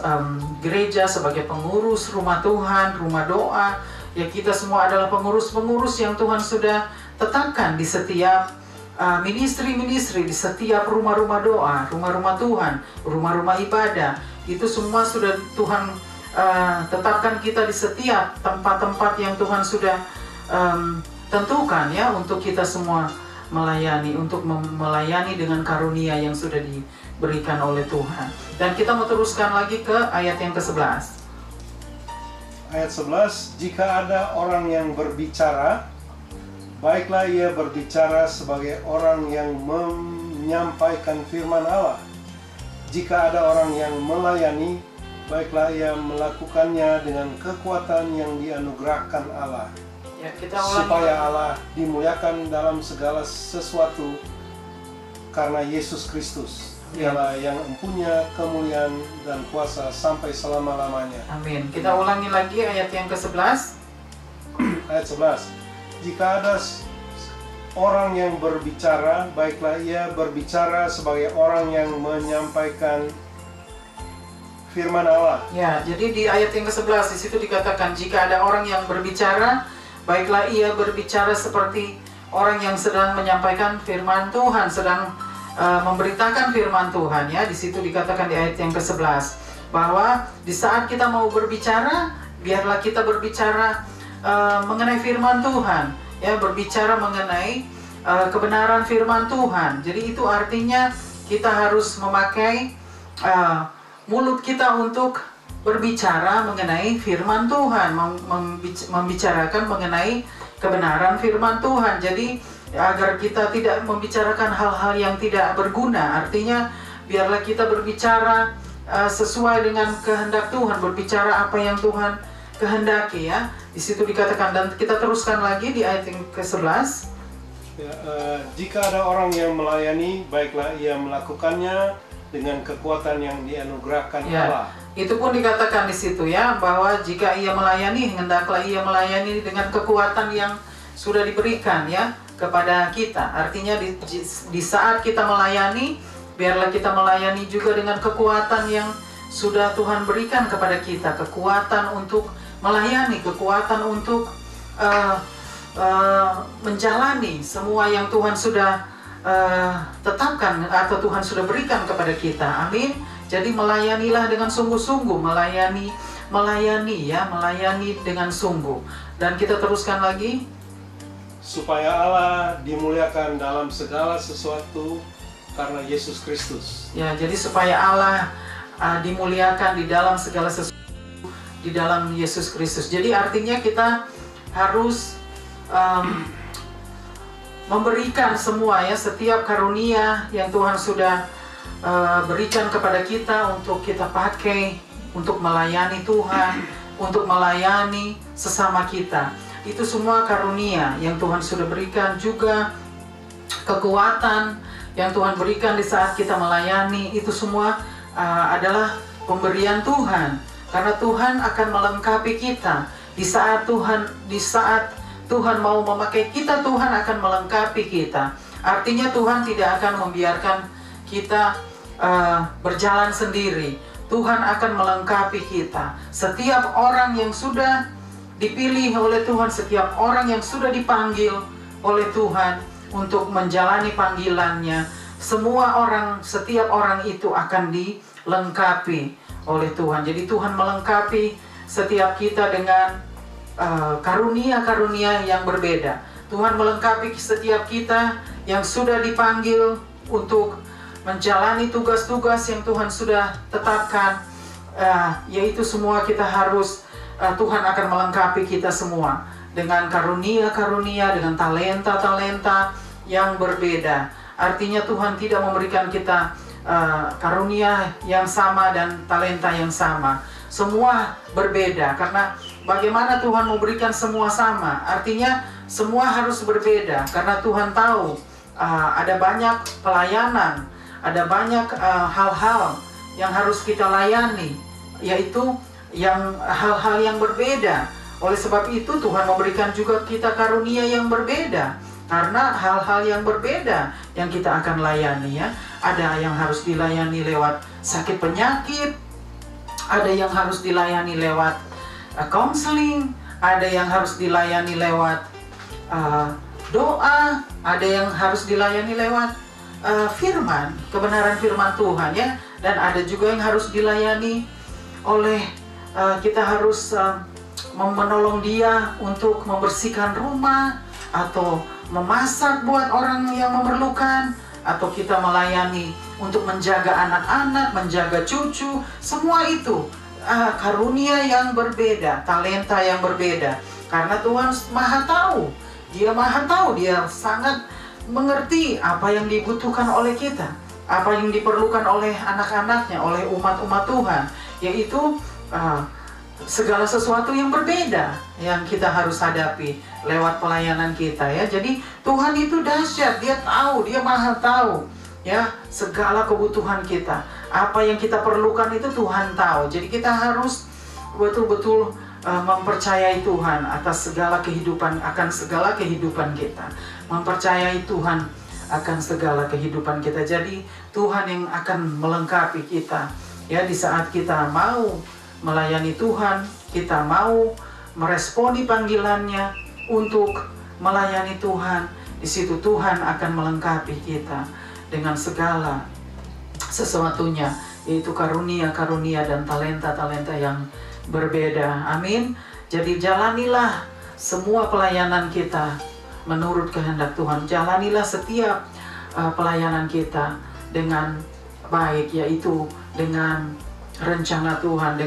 gereja, sebagai pengurus rumah Tuhan, rumah doa, ya. Kita semua adalah pengurus-pengurus yang Tuhan sudah tetapkan di setiap ministry-ministry, di setiap rumah-rumah doa, rumah-rumah Tuhan, rumah-rumah ibadah. Itu semua sudah Tuhan tetapkan kita di setiap tempat-tempat yang Tuhan sudah tentukan, ya, untuk kita semua melayani, untuk melayani dengan karunia yang sudah diberikan oleh Tuhan. Dan kita mau teruskan lagi ke ayat yang ke-11. Ayat 11, jika ada orang yang berbicara, baiklah ia berbicara sebagai orang yang menyampaikan firman Allah. Jika ada orang yang melayani, baiklah ia melakukannya dengan kekuatan yang dianugerahkan Allah, ya, kita ulangi, supaya Allah dimuliakan dalam segala sesuatu karena Yesus Kristus. Dialah yang mempunyai kemuliaan dan kuasa sampai selama-lamanya. Amin. Kita ulangi lagi ayat yang ke-11. Ayat 11, jika ada orang yang berbicara, baiklah ia berbicara sebagai orang yang menyampaikan firman Allah. Ya, jadi di ayat yang ke-11 di situ dikatakan, jika ada orang yang berbicara, baiklah ia berbicara seperti orang yang sedang menyampaikan firman Tuhan, sedang memberitakan firman Tuhan, ya. Di situ dikatakan di ayat yang ke-11 bahwa di saat kita mau berbicara, biarlah kita berbicara mengenai firman Tuhan, ya, berbicara mengenai kebenaran firman Tuhan. Jadi itu artinya kita harus memakai mulut kita untuk berbicara mengenai firman Tuhan, membicarakan mengenai kebenaran firman Tuhan. Jadi agar kita tidak membicarakan hal-hal yang tidak berguna, artinya biarlah kita berbicara sesuai dengan kehendak Tuhan, berbicara apa yang Tuhan kehendaki ya. Di situ dikatakan, dan kita teruskan lagi di ayat yang ke-11. Ya, jika ada orang yang melayani, baiklah ia melakukannya dengan kekuatan yang dianugerahkan Ya, Allah. itu pun dikatakan di situ ya, bahwa jika ia melayani, hendaklah ia melayani dengan kekuatan yang sudah diberikan ya kepada kita. Artinya di saat kita melayani, biarlah kita melayani juga dengan kekuatan yang sudah Tuhan berikan kepada kita, kekuatan untuk melayani, kekuatan untuk menjalani semua yang Tuhan sudah tetapkan atau Tuhan sudah berikan kepada kita. Amin. Jadi melayanilah dengan sungguh-sungguh, melayani ya, melayani dengan sungguh. Dan kita teruskan lagi. Supaya Allah dimuliakan dalam segala sesuatu karena Yesus Kristus. Ya, jadi supaya Allah dimuliakan di dalam segala sesuatu di dalam Yesus Kristus. Jadi artinya kita harus memberikan semua ya, setiap karunia yang Tuhan sudah berikan kepada kita untuk kita pakai untuk melayani Tuhan, untuk melayani sesama kita. Itu semua karunia yang Tuhan sudah berikan, juga kekuatan yang Tuhan berikan di saat kita melayani. Itu semua adalah pemberian Tuhan, karena Tuhan akan melengkapi kita di saat Tuhan mau memakai kita. Tuhan akan melengkapi kita. Artinya Tuhan tidak akan membiarkan kita berjalan sendiri. Tuhan akan melengkapi kita. Setiap orang yang sudah dipilih oleh Tuhan, setiap orang yang sudah dipanggil oleh Tuhan untuk menjalani panggilannya, setiap orang itu akan dilengkapi oleh Tuhan. Jadi Tuhan melengkapi setiap kita dengan karunia-karunia yang berbeda. Tuhan melengkapi setiap kita yang sudah dipanggil untuk menjalani tugas-tugas yang Tuhan sudah tetapkan, yaitu semua kita harus, Tuhan akan melengkapi kita semua dengan karunia-karunia, dengan talenta-talenta yang berbeda. Artinya Tuhan tidak memberikan kita karunia yang sama dan talenta yang sama. Semua berbeda, karena bagaimana Tuhan memberikan semua sama? Artinya semua harus berbeda, karena Tuhan tahu ada banyak pelayanan, ada banyak hal-hal yang harus kita layani, yaitu hal-hal yang berbeda. Oleh sebab itu Tuhan memberikan juga kita karunia yang berbeda, karena hal-hal yang berbeda yang kita akan layani ya. Ada yang harus dilayani lewat sakit penyakit, ada yang harus dilayani lewat counseling, ada yang harus dilayani lewat doa, ada yang harus dilayani lewat firman, kebenaran firman Tuhan ya. Dan ada juga yang harus dilayani oleh kita harus menolong dia untuk membersihkan rumah, atau memasak buat orang yang memerlukan, atau kita melayani untuk menjaga anak-anak, menjaga cucu. Semua itu karunia yang berbeda, talenta yang berbeda, karena Tuhan maha tahu. Dia maha tahu, dia sangat mengerti apa yang dibutuhkan oleh kita, apa yang diperlukan oleh anak-anaknya, oleh umat-umat Tuhan, yaitu segala sesuatu yang berbeda yang kita harus hadapi lewat pelayanan kita ya. Jadi Tuhan itu dahsyat, dia tahu, dia maha tahu ya, segala kebutuhan kita, apa yang kita perlukan itu Tuhan tahu. Jadi kita harus betul-betul mempercayai Tuhan atas segala kehidupan, akan segala kehidupan kita, mempercayai Tuhan akan segala kehidupan kita. Jadi Tuhan yang akan melengkapi kita ya, di saat kita mau melayani Tuhan, kita mau meresponi panggilannya untuk melayani Tuhan. Di situ Tuhan akan melengkapi kita dengan segala sesuatunya, yaitu karunia-karunia dan talenta-talenta yang berbeda. Amin. Jadi jalanilah semua pelayanan kita menurut kehendak Tuhan. Jalanilah setiap pelayanan kita dengan baik, yaitu dengan rencana Tuhan,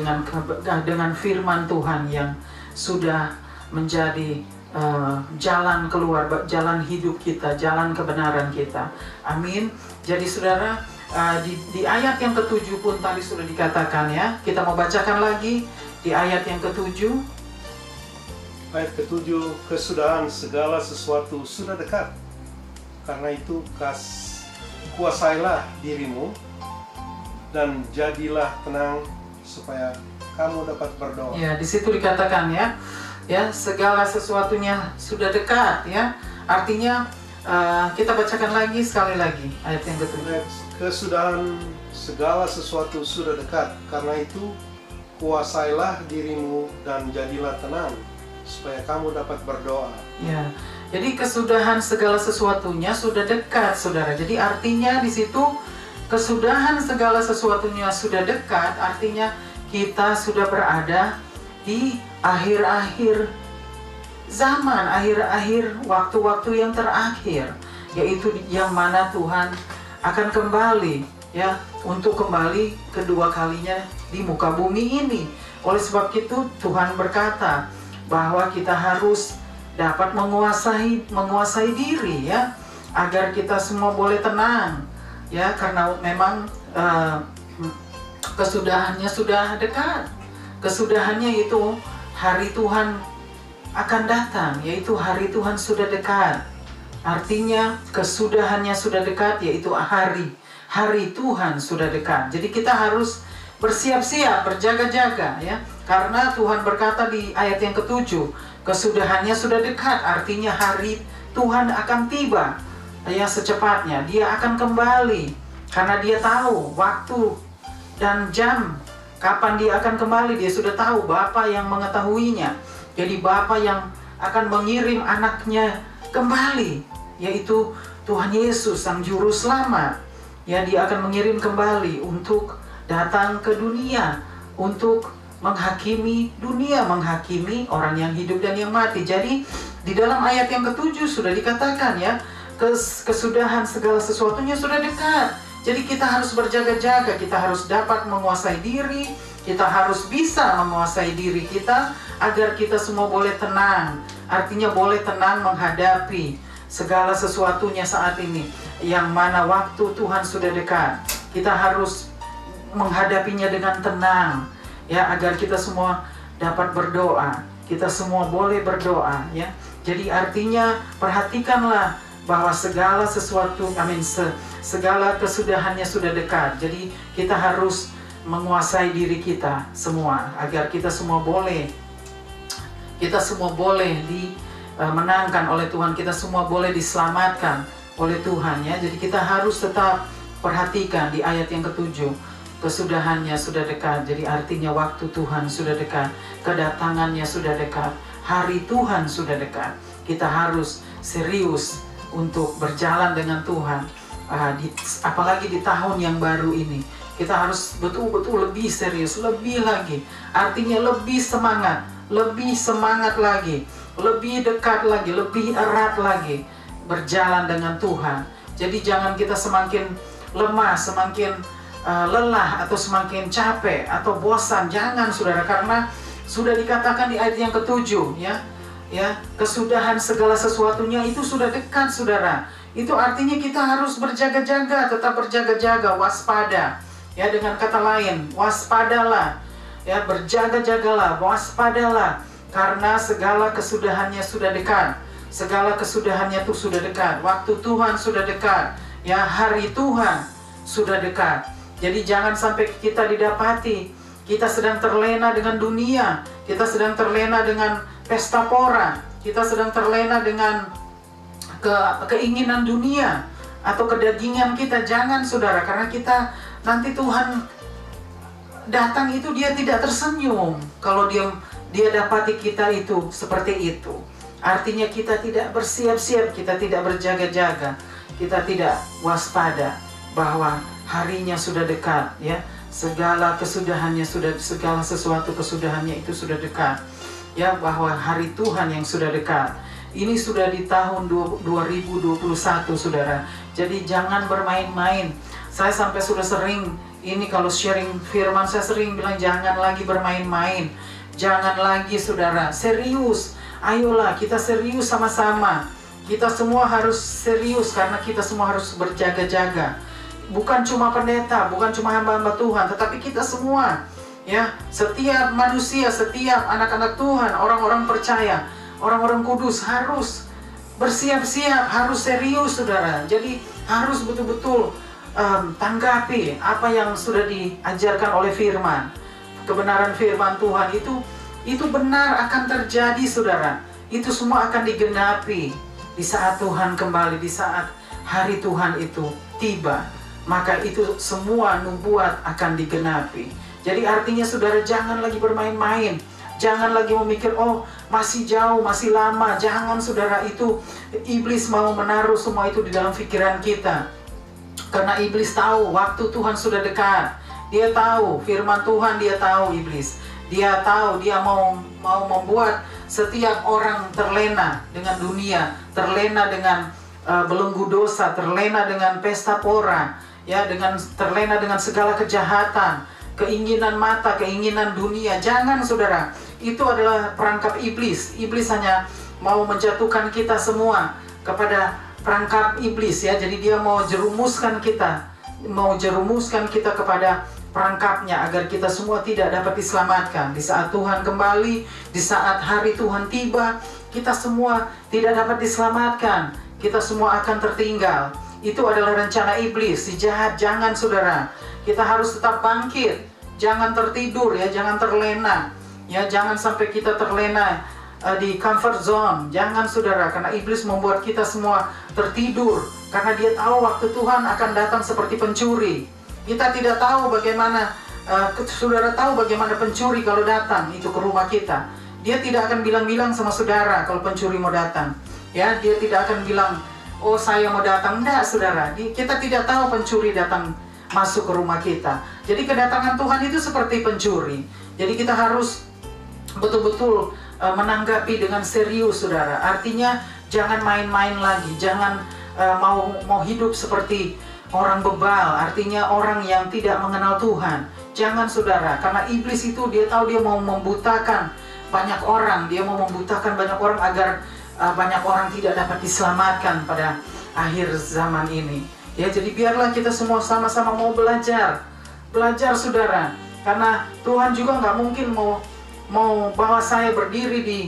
dengan firman Tuhan yang sudah menjadi jalan keluar, jalan hidup kita, jalan kebenaran kita. Amin. Jadi saudara, di ayat yang ke-7 pun tadi sudah dikatakan ya. Kita mau bacakan lagi di ayat yang ke-7. Ayat ke-7, kesudahan segala sesuatu sudah dekat. Karena itu kuasailah dirimu dan jadilah tenang supaya kamu dapat berdoa. Ya, di situ dikatakan ya segala sesuatunya sudah dekat ya. Artinya kita bacakan lagi sekali lagi ayat yang ke-7. Kesudahan segala sesuatu sudah dekat. Karena itu kuasailah dirimu dan jadilah tenang supaya kamu dapat berdoa. Ya. Jadi kesudahan segala sesuatunya sudah dekat, saudara. Jadi artinya di situ kesudahan segala sesuatunya sudah dekat, artinya kita sudah berada di akhir-akhir zaman, akhir-akhir waktu-waktu yang terakhir, yaitu yang mana Tuhan akan kembali ya untuk kembali kedua kalinya di muka bumi ini. Oleh sebab itu Tuhan berkata bahwa kita harus dapat menguasai diri ya, agar kita semua boleh tenang ya, karena memang kesudahannya sudah dekat. Kesudahannya itu hari Tuhan akan datang, yaitu hari Tuhan sudah dekat. Artinya kesudahannya sudah dekat, yaitu hari Tuhan sudah dekat. Jadi kita harus bersiap-siap, berjaga-jaga ya, karena Tuhan berkata di ayat yang ke-7, kesudahannya sudah dekat, artinya hari Tuhan akan tiba ya secepatnya. Dia akan kembali karena dia tahu waktu dan jam kapan dia akan kembali. Dia sudah tahu, Bapa yang mengetahuinya. Jadi Bapa yang akan mengirim anaknya kembali, yaitu Tuhan Yesus Sang Juru Selamat. Ya, dia akan mengirim kembali untuk datang ke dunia, untuk menghakimi dunia, menghakimi orang yang hidup dan yang mati. Jadi di dalam ayat yang ke-7 sudah dikatakan ya, kesudahan segala sesuatunya sudah dekat. Jadi kita harus berjaga-jaga, kita harus dapat menguasai diri, kita harus bisa menguasai diri kita agar kita semua boleh tenang. Artinya boleh tenang menghadapi segala sesuatunya saat ini, yang mana waktu Tuhan sudah dekat. Kita harus menghadapinya dengan tenang ya, agar kita semua dapat berdoa. Kita semua boleh berdoa ya. Jadi artinya perhatikanlah bahwa segala sesuatu, segala kesudahannya sudah dekat. Jadi kita harus menguasai diri kita semua agar kita semua boleh dimenangkan oleh Tuhan. Kita semua boleh diselamatkan oleh Tuhan ya. Jadi kita harus tetap perhatikan di ayat yang ke-7, kesudahannya sudah dekat. Jadi artinya waktu Tuhan sudah dekat, kedatangannya sudah dekat, hari Tuhan sudah dekat. Kita harus serius untuk berjalan dengan Tuhan, apalagi di tahun yang baru ini. Kita harus betul-betul lebih serius, lebih lagi. Artinya lebih semangat lagi, lebih dekat lagi, lebih erat lagi berjalan dengan Tuhan. Jadi jangan kita semakin lemah, semakin lelah, atau semakin capek atau bosan. Jangan, saudara, karena sudah dikatakan di ayat yang ke-7 ya, kesudahan segala sesuatunya itu sudah dekat, saudara. Itu artinya kita harus berjaga-jaga, tetap berjaga-jaga, waspada ya. Dengan kata lain, waspadalah ya, berjaga-jagalah, waspadalah, karena segala kesudahannya sudah dekat. Segala kesudahannya itu sudah dekat. Waktu Tuhan sudah dekat ya, hari Tuhan sudah dekat. Jadi jangan sampai kita didapati kita sedang terlena dengan dunia, kita sedang terlena dengan pesta pora, kita sedang terlena dengan keinginan dunia atau kedagingan kita. Jangan, saudara, karena kita nanti Tuhan datang itu dia tidak tersenyum kalau dia dapati kita itu seperti itu. Artinya kita tidak bersiap-siap, kita tidak berjaga-jaga, kita tidak waspada bahwa harinya sudah dekat ya. Segala kesudahannya sudah, segala sesuatu kesudahannya itu sudah dekat ya, bahwa hari Tuhan yang sudah dekat. Ini sudah di tahun 2021, saudara. Jadi jangan bermain-main. Saya sampai sudah sering ini kalau sharing firman, saya sering bilang jangan lagi bermain-main. Jangan lagi, saudara, serius. Ayolah kita serius sama-sama. Kita semua harus serius karena kita semua harus berjaga-jaga. Bukan cuma pendeta, bukan cuma hamba-hamba Tuhan, tetapi kita semua ya, setiap manusia, setiap anak-anak Tuhan, orang-orang percaya orang-orang kudus harus bersiap-siap, harus serius saudara. Jadi harus betul-betul tanggapi apa yang sudah diajarkan oleh firman. Kebenaran firman Tuhan itu benar akan terjadi saudara. Itu semua akan digenapi di saat Tuhan kembali, di saat hari Tuhan itu tiba. Maka itu semua nubuat akan digenapi. Jadi artinya saudara jangan lagi bermain-main. Jangan lagi memikir, oh masih jauh, masih lama. Jangan saudara, itu iblis mau menaruh semua itu di dalam pikiran kita. Karena iblis tahu waktu Tuhan sudah dekat. Dia tahu firman Tuhan, dia tahu iblis. Dia tahu dia mau membuat setiap orang terlena dengan dunia, terlena dengan belenggu dosa, terlena dengan pesta pora, ya, terlena dengan segala kejahatan, keinginan mata, keinginan dunia. Jangan saudara, itu adalah perangkap iblis. Iblis hanya mau menjatuhkan kita semua kepada perangkap iblis, ya. Jadi dia mau jerumuskan kita kepada perangkapnya agar kita semua tidak dapat diselamatkan. Di saat Tuhan kembali, di saat hari Tuhan tiba, kita semua tidak dapat diselamatkan. Kita semua akan tertinggal. Itu adalah rencana iblis, si jahat. Jangan saudara, kita harus tetap bangkit. Jangan tertidur, ya, jangan terlena. Ya, jangan sampai kita terlena di comfort zone. Jangan saudara, karena iblis membuat kita semua tertidur. Karena dia tahu waktu Tuhan akan datang seperti pencuri. Kita tidak tahu bagaimana, saudara tahu bagaimana pencuri kalau datang itu ke rumah kita. Dia tidak akan bilang-bilang sama saudara kalau pencuri mau datang. Ya, dia tidak akan bilang, oh saya mau datang. Enggak saudara, kita tidak tahu pencuri datang masuk ke rumah kita. Jadi kedatangan Tuhan itu seperti pencuri. Jadi kita harus betul-betul menanggapi dengan serius saudara. Artinya jangan main-main lagi. Jangan mau hidup seperti orang bebal, artinya orang yang tidak mengenal Tuhan. Jangan saudara, karena iblis itu dia tahu dia mau membutakan banyak orang. Dia mau membutakan banyak orang agar banyak orang tidak dapat diselamatkan pada akhir zaman ini. Ya, jadi biarlah kita semua sama-sama mau belajar saudara. Karena Tuhan juga nggak mungkin mau bawa saya berdiri di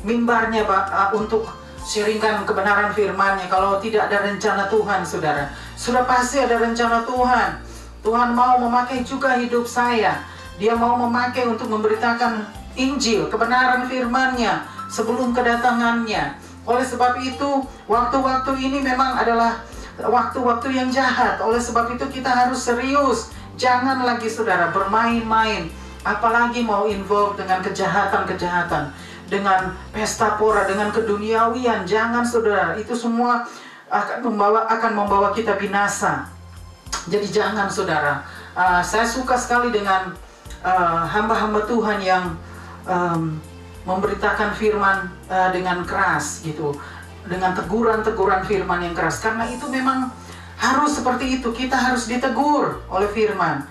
mimbarnya untuk sharingkan kebenaran firman-Nya kalau tidak ada rencana Tuhan saudara. Sudah pasti ada rencana Tuhan. Tuhan mau memakai juga hidup saya. Dia mau memakai untuk memberitakan Injil, kebenaran firman-Nya sebelum kedatangannya. Oleh sebab itu, waktu-waktu ini memang adalah waktu-waktu yang jahat. Oleh sebab itu kita harus serius. Jangan lagi saudara bermain-main. Apalagi mau involve dengan kejahatan-kejahatan, dengan pesta pora, dengan keduniawian. Jangan saudara, itu semua akan membawa kita binasa. Jadi jangan saudara. Saya suka sekali dengan hamba-hamba Tuhan yang memberitakan firman dengan keras gitu, dengan teguran-teguran firman yang keras. Karena itu memang harus seperti itu. Kita harus ditegur oleh firman.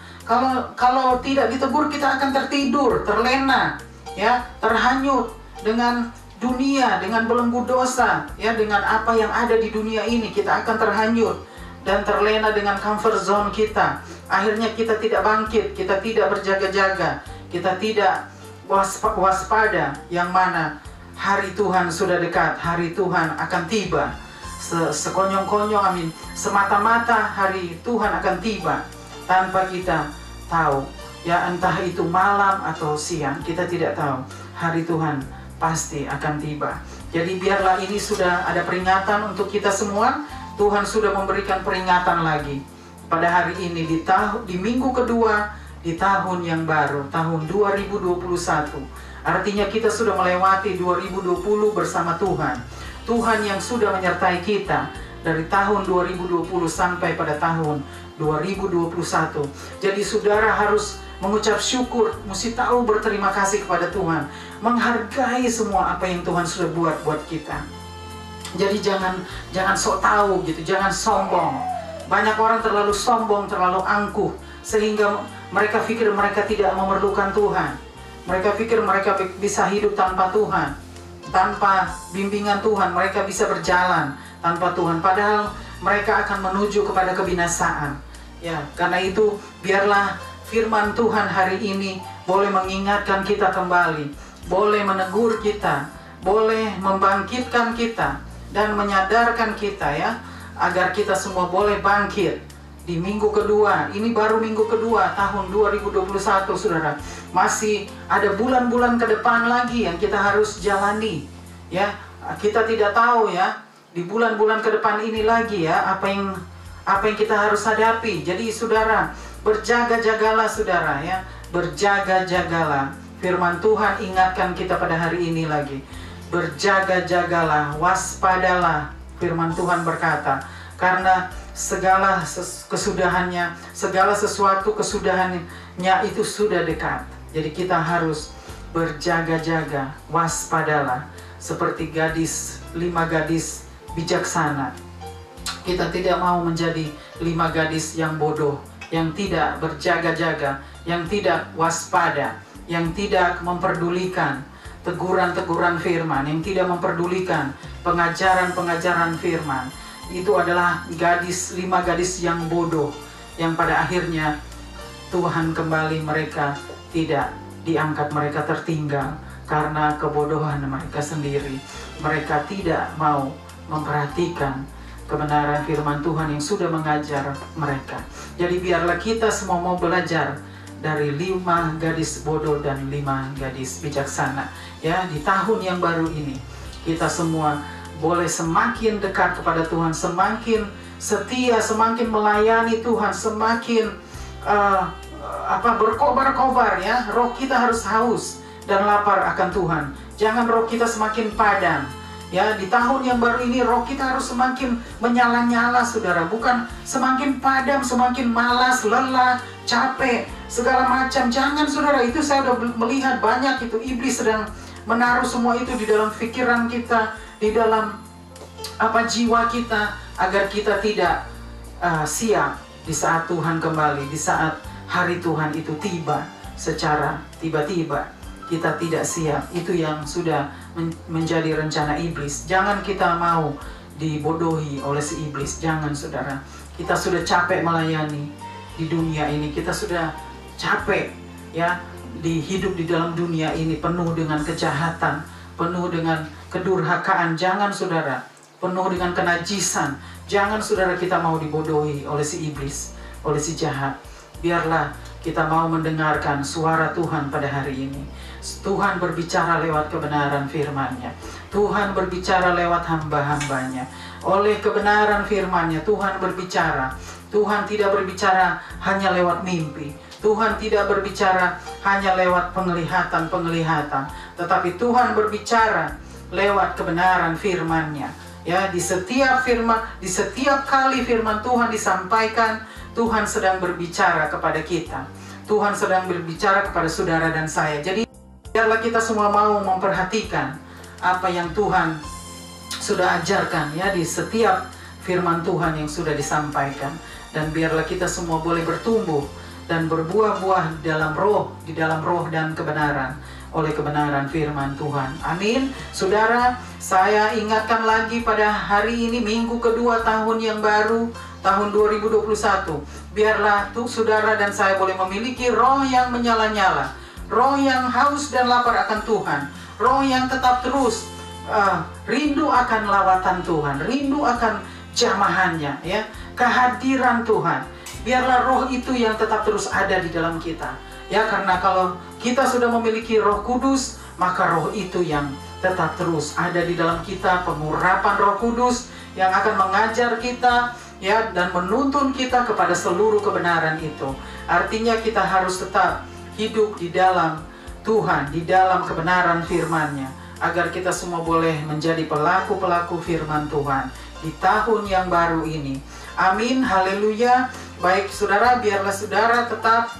Kalau tidak ditegur, kita akan tertidur, terlena, ya, terhanyut dengan dunia, dengan belenggu dosa, ya, dengan apa yang ada di dunia ini. Kita akan terhanyut dan terlena dengan comfort zone kita. Akhirnya kita tidak bangkit, kita tidak berjaga-jaga, kita tidak waspada, yang mana hari Tuhan sudah dekat, hari Tuhan akan tiba. Sekonyong-konyong, amin, semata-mata hari Tuhan akan tiba tanpa kita tahu, ya, entah itu malam atau siang, kita tidak tahu. Hari Tuhan pasti akan tiba. Jadi biarlah ini sudah ada peringatan untuk kita semua. Tuhan sudah memberikan peringatan lagi pada hari ini di minggu kedua di tahun yang baru, tahun 2021. Artinya kita sudah melewati 2020 bersama Tuhan. Tuhan yang sudah menyertai kita dari tahun 2020 sampai pada tahun 2021. Jadi saudara harus mengucap syukur, mesti tahu berterima kasih kepada Tuhan, menghargai semua apa yang Tuhan sudah buat kita. Jadi jangan sok tahu gitu, jangan sombong. Banyak orang terlalu sombong, terlalu angkuh, sehingga mereka pikir mereka tidak memerlukan Tuhan. Mereka pikir mereka bisa hidup tanpa Tuhan, tanpa bimbingan Tuhan. Mereka bisa berjalan tanpa Tuhan, padahal mereka akan menuju kepada kebinasaan. Ya, karena itu biarlah firman Tuhan hari ini boleh mengingatkan kita kembali, boleh menegur kita boleh membangkitkan kita dan menyadarkan kita ya, agar kita semua boleh bangkit di minggu kedua. Ini baru minggu kedua tahun 2021, saudara. Masih ada bulan-bulan ke depan lagi yang kita harus jalani ya. Kita tidak tahu ya, di bulan-bulan ke depan ini lagi ya, apa yang kita harus hadapi. Jadi saudara, berjaga-jagalah saudara ya, berjaga-jagalah. Firman Tuhan ingatkan kita pada hari ini lagi, berjaga-jagalah, waspadalah. Firman Tuhan berkata, karena segala kesudahannya, segala sesuatu kesudahannya itu sudah dekat. Jadi kita harus berjaga-jaga, waspadalah, seperti 5 gadis bijaksana. Kita tidak mau menjadi 5 gadis yang bodoh, yang tidak berjaga-jaga, yang tidak waspada, yang tidak memperdulikan teguran-teguran firman, yang tidak memperdulikan pengajaran-pengajaran firman. Itu adalah 5 gadis yang bodoh, yang pada akhirnya Tuhan kembali mereka tidak diangkat, mereka tertinggal karena kebodohan mereka sendiri. Mereka tidak mau memperhatikan kebenaran firman Tuhan yang sudah mengajar mereka. Jadi biarlah kita semua mau belajar dari 5 gadis bodoh dan 5 gadis bijaksana ya. Di tahun yang baru ini kita semua boleh semakin dekat kepada Tuhan, semakin setia, semakin melayani Tuhan, semakin berkobar-kobar ya. Roh kita harus haus dan lapar akan Tuhan. Jangan roh kita semakin padam ya. Di tahun yang baru ini roh kita harus semakin menyala-nyala saudara, bukan semakin padam, semakin malas, lelah, capek, segala macam. Jangan saudara, itu saya sudah melihat banyak itu iblis sedang menaruh semua itu di dalam pikiran kita, di dalam jiwa kita, agar kita tidak siap di saat Tuhan kembali, di saat hari Tuhan itu tiba secara tiba-tiba. Kita tidak siap. Itu yang sudah menjadi rencana iblis. Jangan kita mau dibodohi oleh si iblis. Jangan saudara. Kita sudah capek melayani di dunia ini. Kita sudah capek ya, hidup di dalam dunia ini penuh dengan kejahatan, penuh dengan kedurhakaan. Jangan saudara, penuh dengan kenajisan. Jangan saudara kita mau dibodohi oleh si iblis, oleh si jahat. Biarlah kita mau mendengarkan suara Tuhan pada hari ini. Tuhan berbicara lewat kebenaran firman-Nya. Tuhan berbicara lewat hamba-hambanya. Oleh kebenaran firman-Nya Tuhan berbicara. Tuhan tidak berbicara hanya lewat mimpi. Tuhan tidak berbicara hanya lewat penglihatan-penglihatan, tetapi Tuhan berbicara lewat kebenaran firman-Nya. Ya, di setiap kali firman Tuhan disampaikan, Tuhan sedang berbicara kepada kita. Tuhan sedang berbicara kepada saudara dan saya. Jadi biarlah kita semua mau memperhatikan apa yang Tuhan sudah ajarkan ya di setiap firman Tuhan yang sudah disampaikan. Dan biarlah kita semua boleh bertumbuh dan berbuah-buah di dalam roh dan kebenaran, oleh kebenaran firman Tuhan. Amin. Saudara, saya ingatkan lagi pada hari ini, minggu kedua tahun yang baru, tahun 2021. Biarlah saudara dan saya boleh memiliki roh yang menyala-nyala, roh yang haus dan lapar akan Tuhan, roh yang tetap terus rindu akan lawatan Tuhan, rindu akan jamahannya ya, kehadiran Tuhan. Biarlah roh itu yang tetap terus ada di dalam kita ya, karena kalau kita sudah memiliki Roh Kudus, maka roh itu yang tetap terus ada di dalam kita, pengurapan Roh Kudus yang akan mengajar kita ya, dan menuntun kita kepada seluruh kebenaran itu. Artinya kita harus tetap hidup di dalam Tuhan, di dalam kebenaran firman-Nya, agar kita semua boleh menjadi pelaku-pelaku firman Tuhan di tahun yang baru ini. Amin, haleluya. Baik saudara, biarlah saudara tetap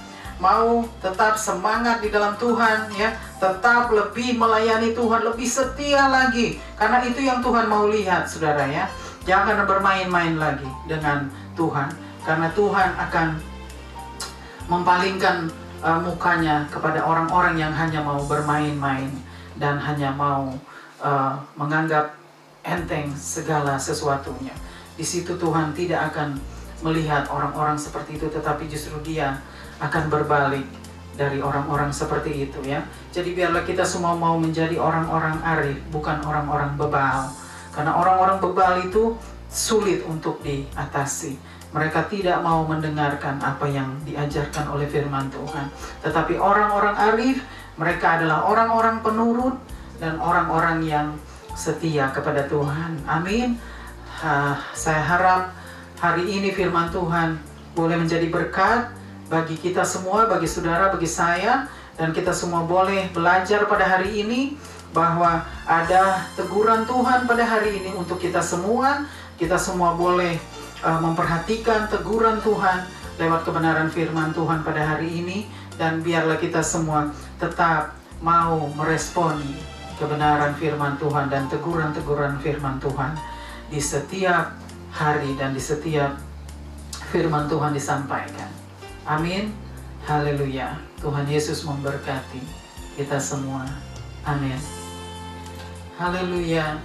semangat di dalam Tuhan ya, tetap lebih melayani Tuhan, lebih setia lagi, karena itu yang Tuhan mau lihat saudara ya. Jangan bermain-main lagi dengan Tuhan, karena Tuhan akan mempalingkan mukanya kepada orang-orang yang hanya mau bermain-main dan hanya mau menganggap enteng segala sesuatunya. Di situ Tuhan tidak akan melihat orang-orang seperti itu, tetapi justru Dia akan berbalik dari orang-orang seperti itu ya. Jadi biarlah kita semua mau menjadi orang-orang arif, bukan orang-orang bebal. Karena orang-orang bebal itu sulit untuk diatasi. Mereka tidak mau mendengarkan apa yang diajarkan oleh firman Tuhan. Tetapi orang-orang arif, mereka adalah orang-orang penurut dan orang-orang yang setia kepada Tuhan. Amin. Saya harap hari ini firman Tuhan boleh menjadi berkat bagi kita semua, bagi saudara, bagi saya, dan kita semua boleh belajar pada hari ini bahwa ada teguran Tuhan pada hari ini untuk kita semua. Kita semua boleh memperhatikan teguran Tuhan lewat kebenaran firman Tuhan pada hari ini, dan biarlah kita semua tetap mau meresponi kebenaran firman Tuhan dan teguran-teguran firman Tuhan di setiap hari dan di setiap firman Tuhan disampaikan. Amin. Haleluya. Tuhan Yesus memberkati kita semua. Amin. Haleluya.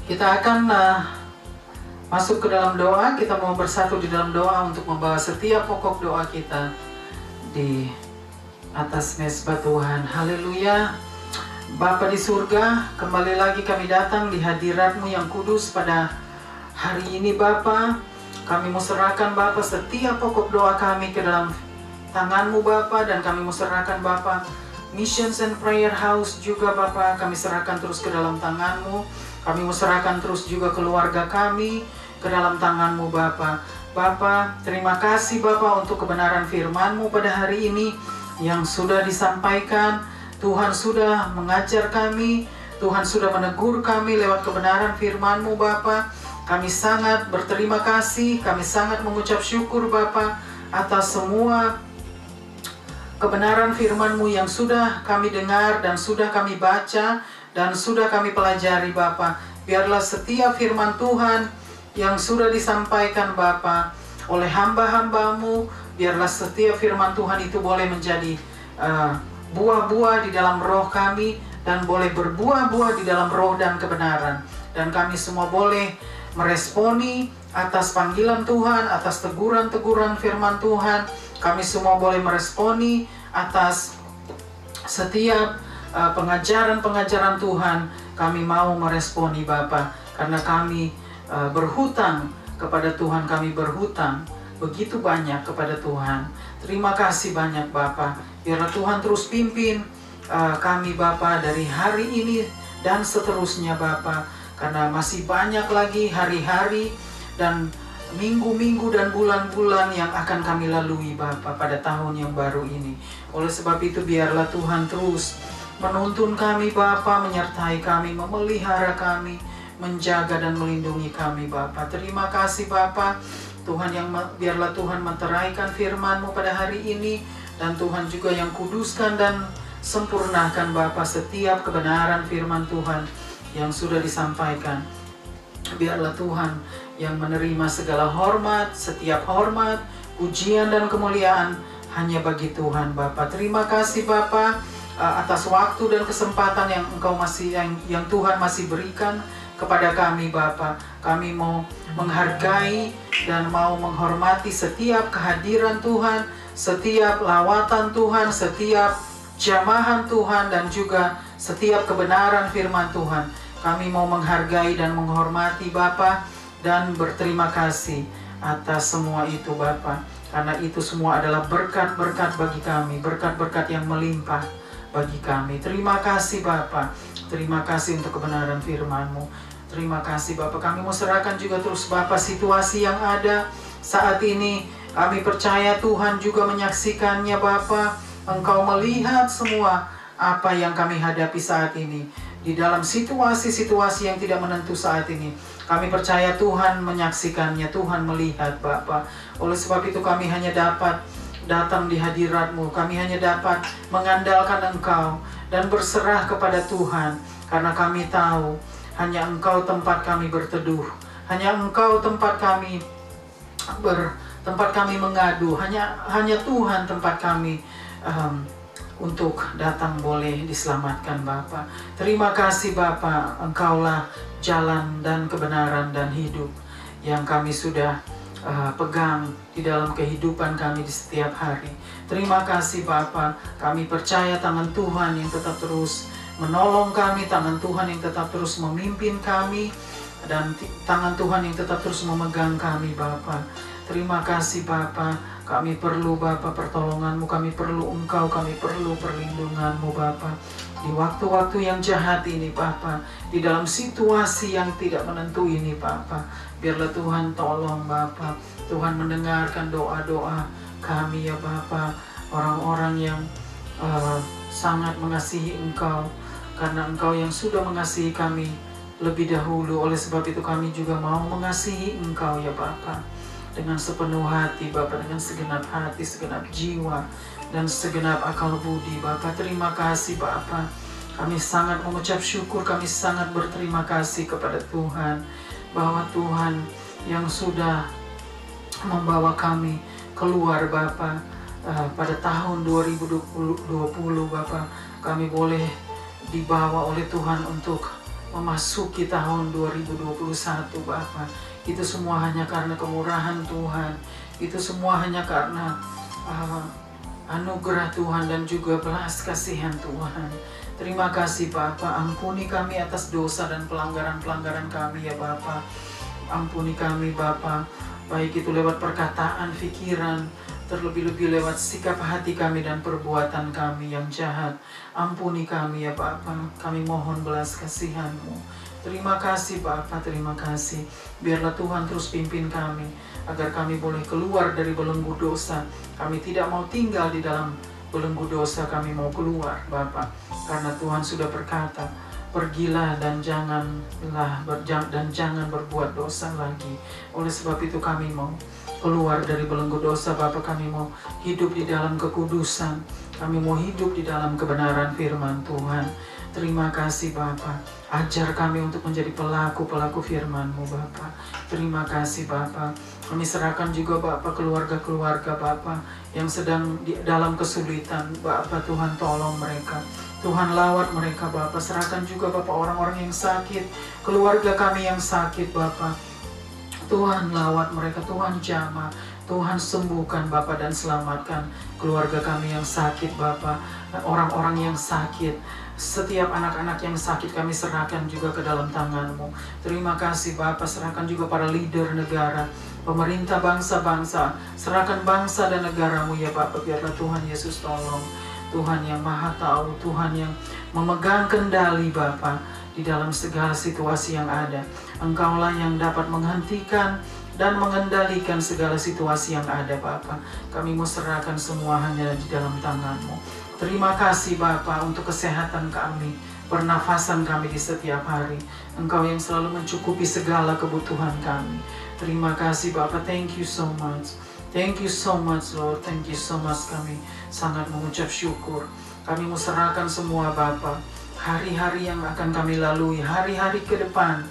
Kita akan masuk ke dalam doa. Kita mau bersatu di dalam doa untuk membawa setiap pokok doa kita di atas mezbah Tuhan. Haleluya. Bapa di surga, kembali lagi kami datang di hadirat-Mu yang kudus pada hari ini Bapa. Kami mau serahkan Bapa setiap pokok doa kami ke dalam tangan-Mu Bapa, dan kami mau serahkan Bapa Missions and Prayer House juga Bapa, kami serahkan terus ke dalam tangan-Mu. Kami mau serahkan terus juga keluarga kami ke dalam tangan-Mu Bapa. Bapa, terima kasih Bapa untuk kebenaran firman-Mu pada hari ini yang sudah disampaikan. Tuhan sudah mengajar kami, Tuhan sudah menegur kami lewat kebenaran firman-Mu Bapa. Kami sangat berterima kasih, kami sangat mengucap syukur Bapa atas semua kebenaran firman-Mu yang sudah kami dengar dan sudah kami baca dan sudah kami pelajari Bapa. Biarlah setiap firman Tuhan yang sudah disampaikan Bapa oleh hamba-hamba-Mu, biarlah setiap firman Tuhan itu boleh menjadi buah-buah di dalam roh kami, dan boleh berbuah-buah di dalam roh dan kebenaran. Dan kami semua boleh meresponi atas panggilan Tuhan, atas teguran-teguran firman Tuhan. Kami semua boleh meresponi atas setiap pengajaran-pengajaran Tuhan. Kami mau meresponi Bapa, karena kami berhutang kepada Tuhan. Kami berhutang begitu banyak kepada Tuhan. Terima kasih banyak Bapa. Biarlah Tuhan terus pimpin kami Bapa dari hari ini dan seterusnya Bapa, karena masih banyak lagi hari-hari dan minggu-minggu dan bulan-bulan yang akan kami lalui Bapa pada tahun yang baru ini. Oleh sebab itu biarlah Tuhan terus menuntun kami Bapa, menyertai kami, memelihara kami, menjaga dan melindungi kami Bapa. Terima kasih Bapa. Tuhan yang biarlah Tuhan menteraikan firman-Mu pada hari ini, dan Tuhan juga yang kuduskan dan sempurnakan Bapa setiap kebenaran firman Tuhan yang sudah disampaikan. Biarlah Tuhan yang menerima segala hormat, setiap hormat, pujian dan kemuliaan hanya bagi Tuhan Bapa. Terima kasih Bapa atas waktu dan kesempatan yang yang Tuhan masih berikan kepada kami Bapa. Kami mau menghargai dan mau menghormati setiap kehadiran Tuhan, setiap lawatan Tuhan, setiap jamahan Tuhan, dan juga setiap kebenaran firman Tuhan. Kami mau menghargai dan menghormati Bapa dan berterima kasih atas semua itu Bapa, karena itu semua adalah berkat-berkat bagi kami, berkat-berkat yang melimpah bagi kami. Terima kasih Bapa, terima kasih untuk kebenaran firman-Mu. Terima kasih Bapa. Kami mau serahkan juga terus Bapa situasi yang ada saat ini. Kami percaya Tuhan juga menyaksikannya Bapa. Engkau melihat semua apa yang kami hadapi saat ini. Di dalam situasi-situasi yang tidak menentu saat ini, kami percaya Tuhan menyaksikannya, Tuhan melihat Bapa. Oleh sebab itu kami hanya dapat datang di hadirat-Mu. Kami hanya dapat mengandalkan Engkau dan berserah kepada Tuhan, karena kami tahu hanya Engkau tempat kami berteduh, hanya Engkau tempat kami mengadu, hanya Tuhan tempat kami untuk datang boleh diselamatkan Bapa. Terima kasih Bapa, Engkaulah jalan dan kebenaran dan hidup yang kami sudah pegang di dalam kehidupan kami di setiap hari. Terima kasih Bapa, kami percaya tangan Tuhan yang tetap terus menolong kami, tangan Tuhan yang tetap terus memimpin kami, dan tangan Tuhan yang tetap terus memegang kami Bapa. Terima kasih Bapa, kami perlu Bapa pertolongan-Mu, kami perlu Engkau, kami perlu perlindungan-Mu Bapa. Di waktu-waktu yang jahat ini Bapa, di dalam situasi yang tidak menentu ini Bapa, biarlah Tuhan tolong Bapa, Tuhan mendengarkan doa-doa kami ya Bapa, orang-orang yang sangat mengasihi Engkau, karena Engkau yang sudah mengasihi kami lebih dahulu. Oleh sebab itu kami juga mau mengasihi Engkau ya Bapa, dengan sepenuh hati Bapa, dengan segenap hati, segenap jiwa, dan segenap akal budi Bapa. Terima kasih Bapa, kami sangat mengucap syukur, kami sangat berterima kasih kepada Tuhan, bahwa Tuhan yang sudah membawa kami keluar Bapa pada tahun 2020 Bapa, kami boleh dibawa oleh Tuhan untuk memasuki tahun 2021 Bapa. Itu semua hanya karena kemurahan Tuhan, itu semua hanya karena anugerah Tuhan dan juga belas kasihan Tuhan. Terima kasih Bapa, ampuni kami atas dosa dan pelanggaran-pelanggaran kami ya Bapa. Ampuni kami Bapa, baik itu lewat perkataan, pikiran, terlebih-lebih lewat sikap hati kami dan perbuatan kami yang jahat. Ampuni kami ya Bapa, kami mohon belas kasihan-Mu. Terima kasih Bapa, terima kasih. Biarlah Tuhan terus pimpin kami, agar kami boleh keluar dari belenggu dosa. Kami tidak mau tinggal di dalam belenggu dosa, kami mau keluar Bapa. Karena Tuhan sudah berkata, pergilah dan jangan berbuat dosa lagi. Oleh sebab itu kami mau keluar dari belenggu dosa Bapa, kami mau hidup di dalam kekudusan, kami mau hidup di dalam kebenaran firman Tuhan. Terima kasih Bapa, ajar kami untuk menjadi pelaku-pelaku firman-Mu Bapa. Terima kasih Bapa, kami serahkan juga Bapa keluarga-keluarga Bapa yang sedang dalam kesulitan Bapa. Tuhan tolong mereka, Tuhan lawat mereka Bapa. Serahkan juga Bapa orang-orang yang sakit, keluarga kami yang sakit Bapa. Tuhan lawat mereka, Tuhan jamah, Tuhan sembuhkan Bapa dan selamatkan keluarga kami yang sakit Bapa. Orang-orang yang sakit, setiap anak-anak yang sakit kami serahkan juga ke dalam tangan-Mu. Terima kasih Bapa, serahkan juga para leader negara, pemerintah bangsa-bangsa, serahkan bangsa dan negara-Mu ya Bapa. Biarlah Tuhan Yesus tolong, Tuhan yang maha tahu, Tuhan yang memegang kendali Bapa di dalam segala situasi yang ada. Engkaulah yang dapat menghentikan dan mengendalikan segala situasi yang ada Bapa. Kami mau serahkan semua hanya di dalam tangan-Mu. Terima kasih Bapa untuk kesehatan kami, pernafasan kami di setiap hari. Engkau yang selalu mencukupi segala kebutuhan kami. Terima kasih Bapa, thank you so much. Thank you so much Lord, thank you so much. Kami sangat mengucap syukur. Kami mau serahkan semua Bapa, hari-hari yang akan kami lalui, hari-hari ke depan,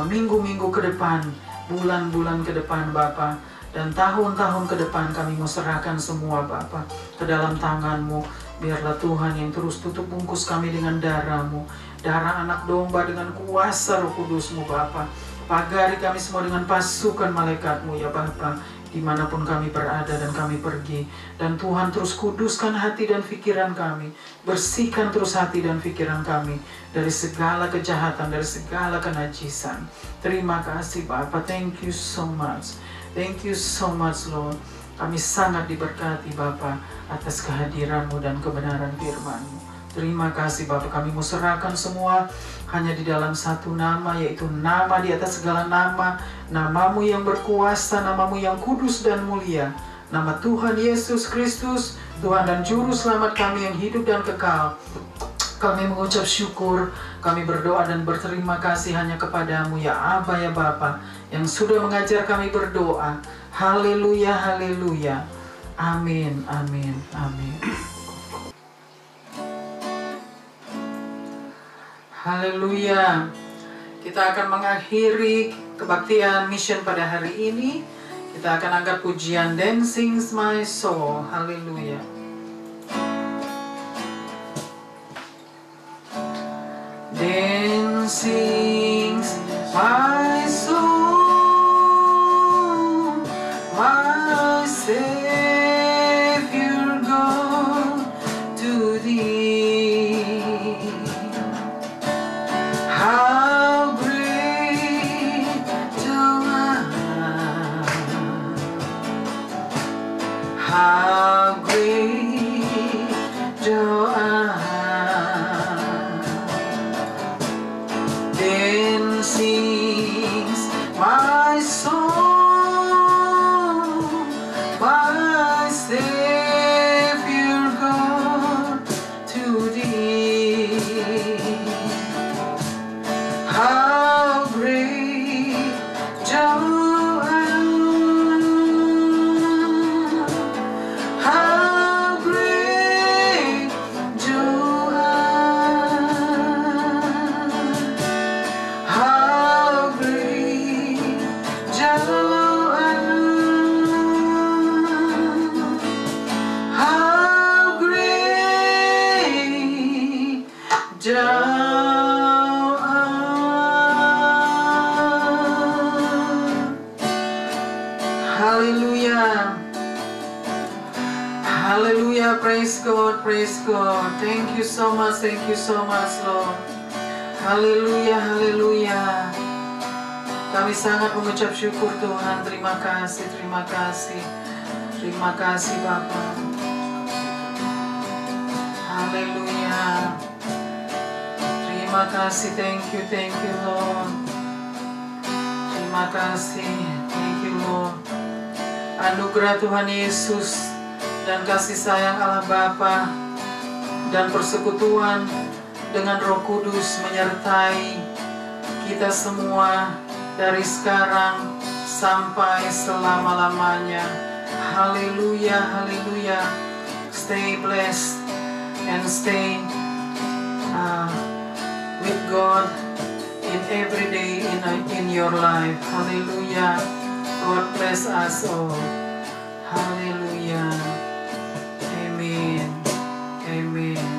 minggu-minggu ke depan, bulan-bulan ke depan Bapa, dan tahun-tahun ke depan kami mau serahkan semua Bapa ke dalam tangan-Mu. Biarlah Tuhan yang terus tutup bungkus kami dengan darah-Mu, darah anak domba dengan kuasa Roh Kudus-Mu Bapa. Pagari kami semua dengan pasukan malaikat-Mu ya Bapa, dimanapun kami berada dan kami pergi. Dan Tuhan terus kuduskan hati dan pikiran kami, bersihkan terus hati dan pikiran kami dari segala kejahatan, dari segala kenajisan. Terima kasih Bapa, thank you so much. Thank you so much Lord. Kami sangat diberkati Bapa atas kehadiran-Mu dan kebenaran firman-Mu. Terima kasih Bapa, kami mau serahkan semua hanya di dalam satu nama, yaitu nama di atas segala nama, nama-Mu yang berkuasa, nama-Mu yang kudus dan mulia, nama Tuhan Yesus Kristus, Tuhan dan Juru Selamat kami yang hidup dan kekal. Kami mengucap syukur, kami berdoa dan berterima kasih hanya kepada-Mu ya Aba ya Bapa, yang sudah mengajar kami berdoa. Haleluya, haleluya. Amin, amin, amin. Haleluya. Kita akan mengakhiri kebaktian mission pada hari ini. Kita akan angkat pujian Dancing My Soul. Haleluya. Dancing my soul How great thou art. Then sings my soul, my Savior God, to thee. How great thou art. How great thou art. How great thou art. How great thou art. Hallelujah. Hallelujah. Praise God. Praise God. Thank you so much. Thank you so much, Lord. Haleluya. Haleluya. Kami sangat mengucap syukur Tuhan. Terima kasih. Terima kasih. Terima kasih Bapa. Haleluya. Terima kasih. Thank you. Thank you, Lord. Terima kasih. Thank you, Lord. Anugerah Tuhan Yesus dan kasih sayang Allah Bapa dan persekutuan dengan Roh Kudus menyertai kita semua dari sekarang sampai selama-lamanya. Haleluya, haleluya. Stay blessed and stay with God in every day in your life. Haleluya. God bless us all. Haleluya. Amen. Amen.